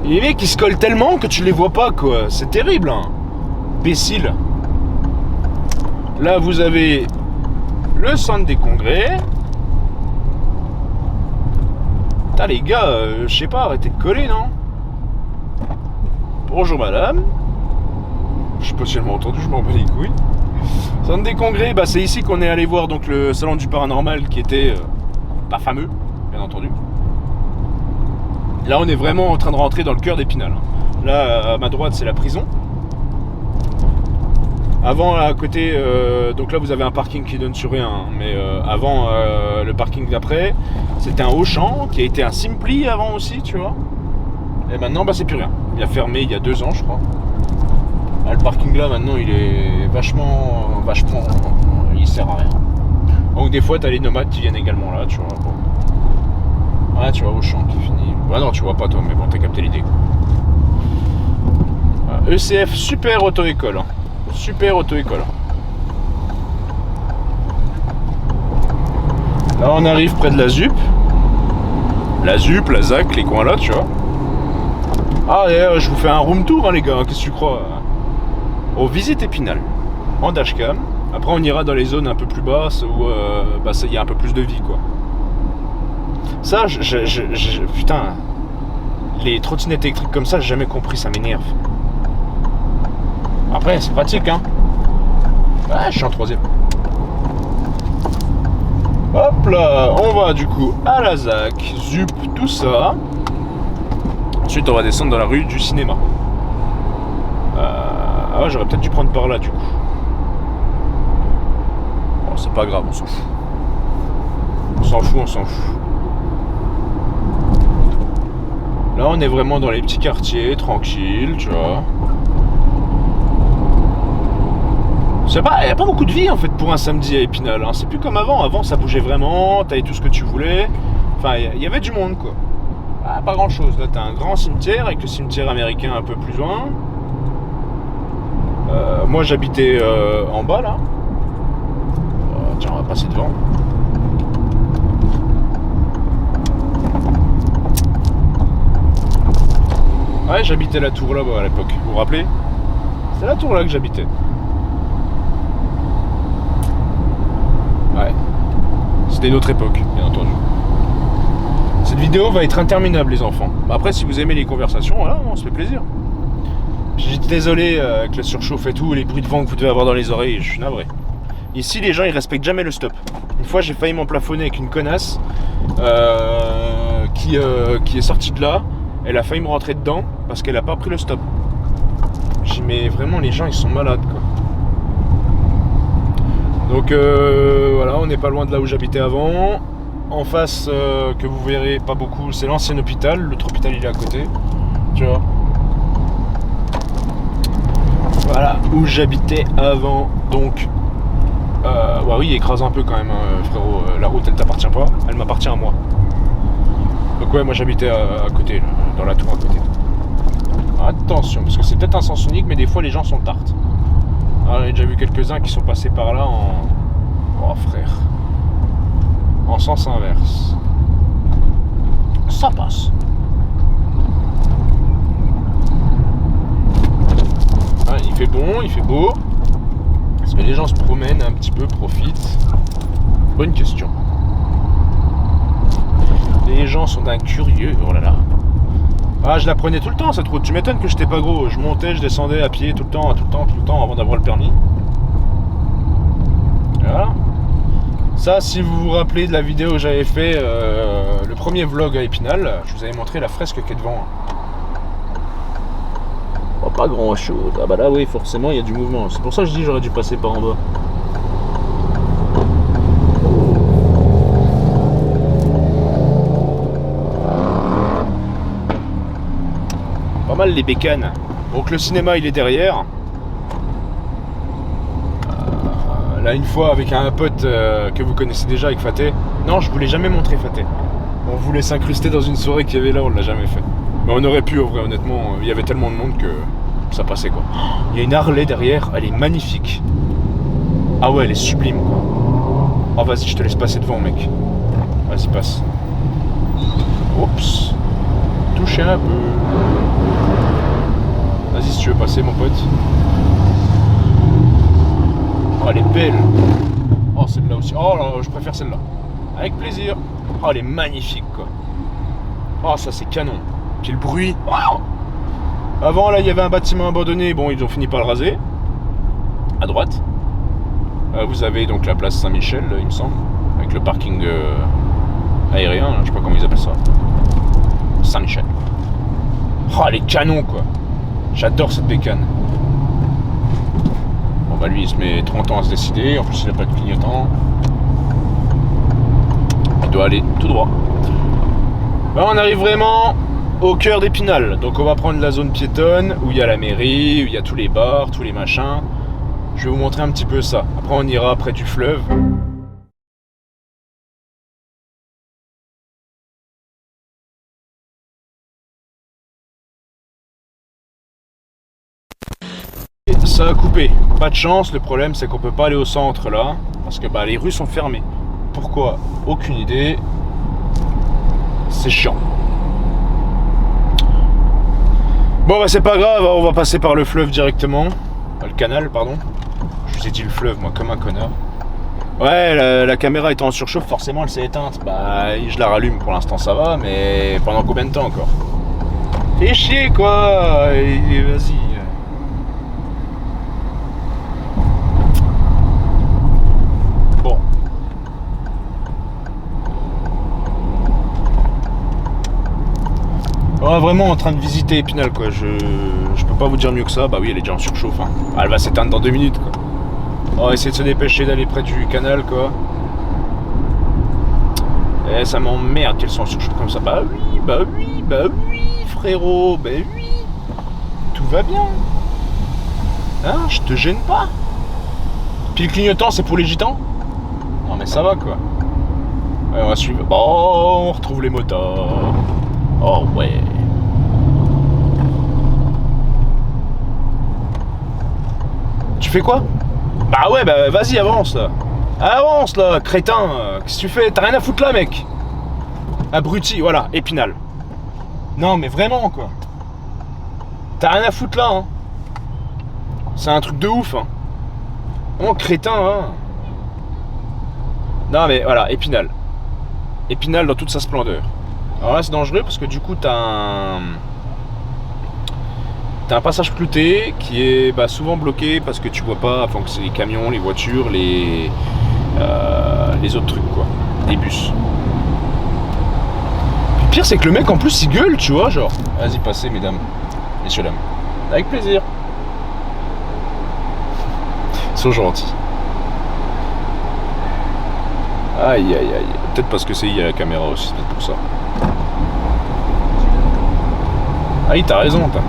Et les mecs, ils se collent tellement que tu les vois pas, quoi. C'est terrible, hein. Imbécile. Là, vous avez le centre des congrès. Putain, les gars, je sais pas, arrêtez de coller, non? Bonjour, madame. Je sais pas si elle m'a entendu, je m'en bats les couilles. Centre des congrès, bah c'est ici qu'on est allé voir donc le salon du paranormal qui était pas fameux, bien entendu. Là on est vraiment en train de rentrer dans le cœur d'Épinal. Là à ma droite c'est la prison. Avant à côté, donc là vous avez un parking qui donne sur rien, mais avant le parking d'après, c'était un Auchan qui a été un Simply avant aussi, tu vois. Et maintenant bah c'est plus rien. Il a fermé il y a 2 ans je crois. Ah, le parking là maintenant il est vachement il sert à rien. Donc des fois t'as les nomades qui viennent également là, tu vois. Bon. Ouais tu vois Auchan qui finit. Bah non tu vois pas toi mais bon t'as capté l'idée. ECF super auto-école. Super auto-école. Là on arrive près de la ZUP. La ZUP, la ZAC, les coins là tu vois. Ah d'ailleurs je vous fais un room tour hein, les gars, qu'est-ce que tu crois? On visite Épinal en dashcam. Après on ira dans les zones un peu plus basses où il y a un peu plus de vie quoi. Ça putain, les trottinettes électriques comme ça j'ai jamais compris, ça m'énerve. Après c'est pratique hein. Ouais je suis en troisième. Hop là, on va du coup à la ZAC, ZUP, tout ça. Ensuite on va descendre dans la rue du cinéma. Ah ouais, j'aurais peut-être dû prendre par là du coup. Bon, c'est pas grave, on s'en fout. On s'en fout, on s'en fout. Là on est vraiment dans les petits quartiers, tranquille, tu vois. Il n'y a pas beaucoup de vie en fait pour un samedi à Épinal, hein. C'est plus comme avant, avant ça bougeait vraiment, t'avais tout ce que tu voulais. Enfin, il y avait du monde quoi. Ah, pas grand chose, là t'as un grand cimetière avec le cimetière américain un peu plus loin. Moi j'habitais en bas là. Tiens, on va passer devant. Ouais, j'habitais la tour là-bas à l'époque, vous vous rappelez? C'est la tour là que j'habitais. Ouais. C'était une autre époque, bien entendu. Cette vidéo va être interminable les enfants. Après si vous aimez les conversations, voilà, on se fait plaisir. Je suis désolé avec la surchauffe et tout, les bruits de vent que vous devez avoir dans les oreilles, je suis navré. Ici les gens ils respectent jamais le stop. Une fois j'ai failli m'emplafonner avec une connasse qui est sortie de là. Elle a failli me rentrer dedans parce qu'elle a pas pris le stop. J'ai dit mais vraiment les gens ils sont malades quoi. Donc voilà, on n'est pas loin de là où j'habitais avant. En face, que vous verrez pas beaucoup, c'est l'ancien hôpital. L'autre hôpital il est à côté. Tu vois. Voilà où j'habitais avant. Donc, bah oui, écrase un peu quand même, hein, frérot. La route elle t'appartient pas, elle m'appartient à moi. Donc ouais, moi j'habitais à côté, là, dans la tour à côté. Attention, parce que c'est peut-être un sens unique, mais des fois les gens sont tartes. Ah, j'ai déjà vu quelques-uns qui sont passés par là en... Oh frère. En sens inverse. Ça passe. Ah, il fait bon, il fait beau. Est-ce que les gens se promènent un petit peu, profitent? Bonne question. Les gens sont d'un curieux. Oh là là. Ah, je la prenais tout le temps cette route. Tu m'étonnes que j'étais pas gros. Je montais, je descendais à pied tout le temps avant d'avoir le permis. Voilà. Ça, si vous vous rappelez de la vidéo que j'avais fait, le premier vlog à Épinal, je vous avais montré la fresque qui est devant. Oh, pas grand chose. Ah bah là, oui, forcément, il y a du mouvement. C'est pour ça que je dis j'aurais dû passer par en bas. Pas mal les bécanes. Donc le cinéma il est derrière. Là une fois avec un pote que vous connaissez déjà avec Faté. Non, je voulais jamais montrer Faté. On voulait s'incruster dans une soirée qu'il y avait là, on l'a jamais fait. Mais on aurait pu, en vrai, honnêtement, il y avait tellement de monde que ça passait quoi. Il y a une Harley derrière, elle est magnifique. Ah ouais, elle est sublime quoi. Oh vas-y, je te laisse passer devant mec. Vas-y, passe. Oups. Toucher un peu. Vas-y si tu veux passer mon pote. Oh elle est belle. Oh celle-là aussi. Oh là, je préfère celle-là. Avec plaisir. Oh elle est magnifique quoi. Oh ça c'est canon. Quel bruit. Oh. Avant là il y avait un bâtiment abandonné. Bon ils ont fini par le raser. À droite. Vous avez donc la place Saint-Michel il me semble. Avec le parking aérien. Je sais pas comment ils appellent ça. Saint-Michel. Oh elle est canon quoi. J'adore cette bécane. Bon bah lui il se met 30 ans à se décider, en plus il n'a pas de clignotant. Il doit aller tout droit. Là on arrive vraiment au cœur d'Épinal. Donc on va prendre la zone piétonne où il y a la mairie, où il y a tous les bars, tous les machins. Je vais vous montrer un petit peu ça. Après on ira près du fleuve. Ça a coupé, pas de chance, le problème c'est qu'on peut pas aller au centre là, parce que bah, les rues sont fermées. Pourquoi? Aucune idée. C'est chiant. Bon bah c'est pas grave, on va passer par le fleuve directement. Le canal, pardon. Je vous ai dit le fleuve, moi, comme un connard. Ouais, la caméra étant en surchauffe, forcément elle s'est éteinte. Bah, je la rallume pour l'instant, ça va, mais pendant combien de temps encore? Fais chier, quoi. Et vas-y. Bon. Oh, vraiment en train de visiter Épinal, quoi. Je peux pas vous dire mieux que ça. Bah oui, elle est déjà en surchauffe. Hein. Elle va s'éteindre dans 2 minutes, quoi. On va essayer de se dépêcher d'aller près du canal, quoi. Et ça m'emmerde qu'elles sont en surchauffe comme ça. Bah oui, frérot. Bah oui. Tout va bien. Hein, je te gêne pas. Puis le clignotant, c'est pour les gitans? Non mais ça va, quoi. Ouais, on va suivre. Bon, on retrouve les moteurs. Oh ouais. Tu fais quoi? Bah ouais, bah vas-y, avance là. Avance là, crétin. Qu'est-ce que tu fais? T'as rien à foutre là, mec. Abruti, voilà, Épinal. Non mais vraiment, quoi. T'as rien à foutre là, hein. C'est un truc de ouf, hein. Oh, crétin, hein. Non mais voilà, Épinal. Épinal dans toute sa splendeur. Alors là c'est dangereux parce que du coup t'as un passage clouté qui est souvent bloqué parce que tu vois pas, enfin que c'est les camions, les voitures, les autres trucs, quoi, les bus. Puis le pire c'est que le mec en plus il gueule, tu vois, genre vas-y passez mesdames, messieurs dames, avec plaisir. Ils sont gentils. Aïe aïe aïe, peut-être parce que il y a la caméra aussi, c'est peut-être pour ça. Ah oui, t'as raison, t'as.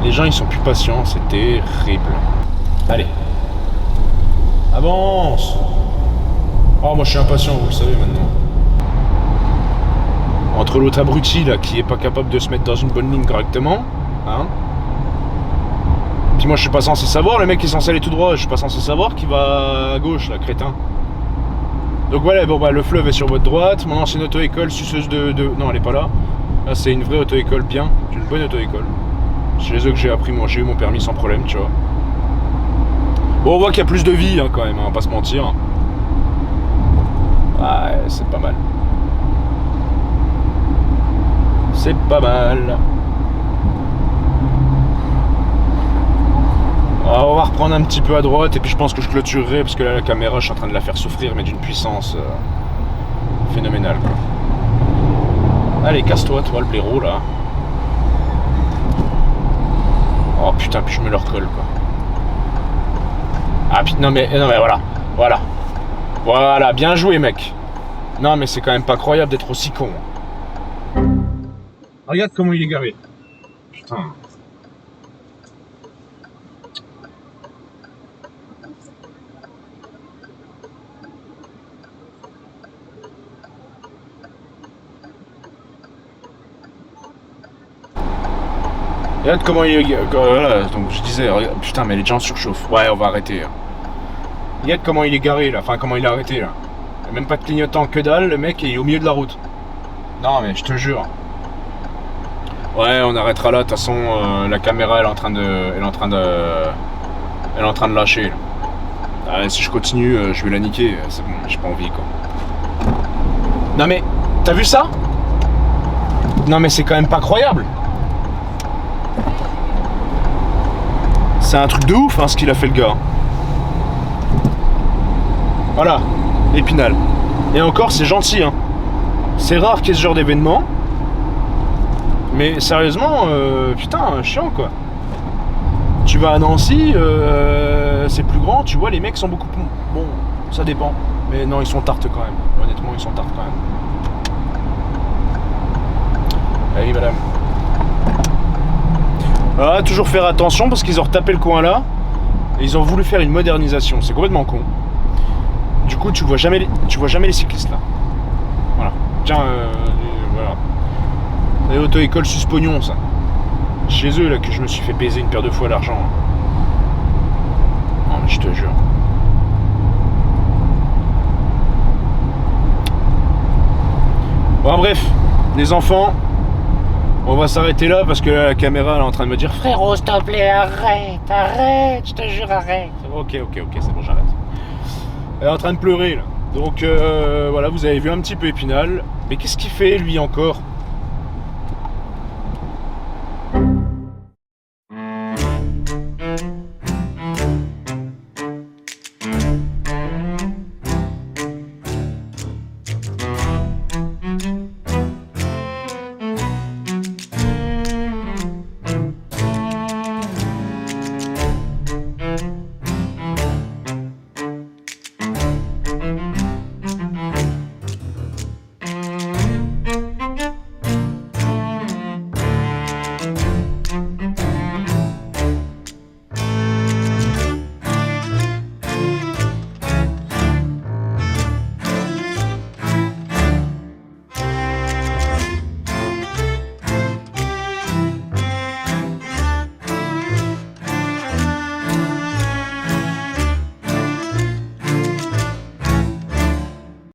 Les gens ils sont plus patients, c'est terrible. Allez. Avance. Oh moi je suis impatient, vous le savez maintenant. Entre l'autre abruti là qui est pas capable de se mettre dans une bonne ligne correctement, hein. Puis moi je suis pas censé savoir, le mec est censé aller tout droit, je suis pas censé savoir qu'il va à gauche là, crétin. Donc voilà, bon bah le fleuve est sur votre droite, mon ancienne auto-école suceuse de... Non elle est pas là. Là c'est une vraie auto-école bien, c'est une bonne auto-école. C'est les eux que j'ai appris, moi j'ai eu mon permis sans problème, tu vois. Bon on voit qu'il y a plus de vie hein, quand même, hein, on va pas se mentir. Ouais, c'est pas mal. C'est pas mal. Alors, on va reprendre un petit peu à droite et puis je pense que je clôturerai parce que là la caméra je suis en train de la faire souffrir mais d'une puissance phénoménale, quoi. Allez casse-toi toi le blaireau là. Oh putain puis je me le recolle, quoi. Ah putain non mais voilà bien joué mec. Non mais c'est quand même pas croyable d'être aussi con. Regarde comment il est garé. Putain. Regarde comment il est... Voilà, donc je disais, regarde, putain mais les gens surchauffent. Ouais on va arrêter. Regarde comment il est garé là, enfin comment il est arrêté là. Il y a même pas de clignotant, que dalle, le mec est au milieu de la route. Non mais je te jure. Ouais on arrêtera là, de toute façon la caméra elle est en train de lâcher là. Ah, si je continue je vais la niquer, c'est bon, j'ai pas envie, quoi. Non mais, t'as vu ça? Non mais c'est quand même pas croyable. C'est un truc de ouf hein, ce qu'il a fait le gars. Voilà, Épinal. Et encore c'est gentil hein. C'est rare qu'il y ait ce genre d'événement. Mais sérieusement, putain, chiant quoi. Tu vas à Nancy, c'est plus grand, tu vois les mecs sont beaucoup plus... Bon, ça dépend. Mais non, ils sont tartes quand même. Honnêtement, ils sont tartes quand même. Allez madame. Ah, toujours faire attention parce qu'ils ont retapé le coin là et ils ont voulu faire une modernisation, c'est complètement con. Du coup tu vois jamais les cyclistes là. Voilà. Tiens, voilà. C'est l'auto-école Suspognon ça. Chez eux là que je me suis fait baiser une paire de fois l'argent. Non mais je te jure. Bon bref, les enfants, On va s'arrêter là parce que la caméra elle est en train de me dire frérot, s'il te plaît, arrête, je te jure, arrête. Ok, c'est bon, j'arrête. Elle est en train de pleurer là. Donc voilà, vous avez vu un petit peu Épinal. Mais qu'est-ce qu'il fait lui encore?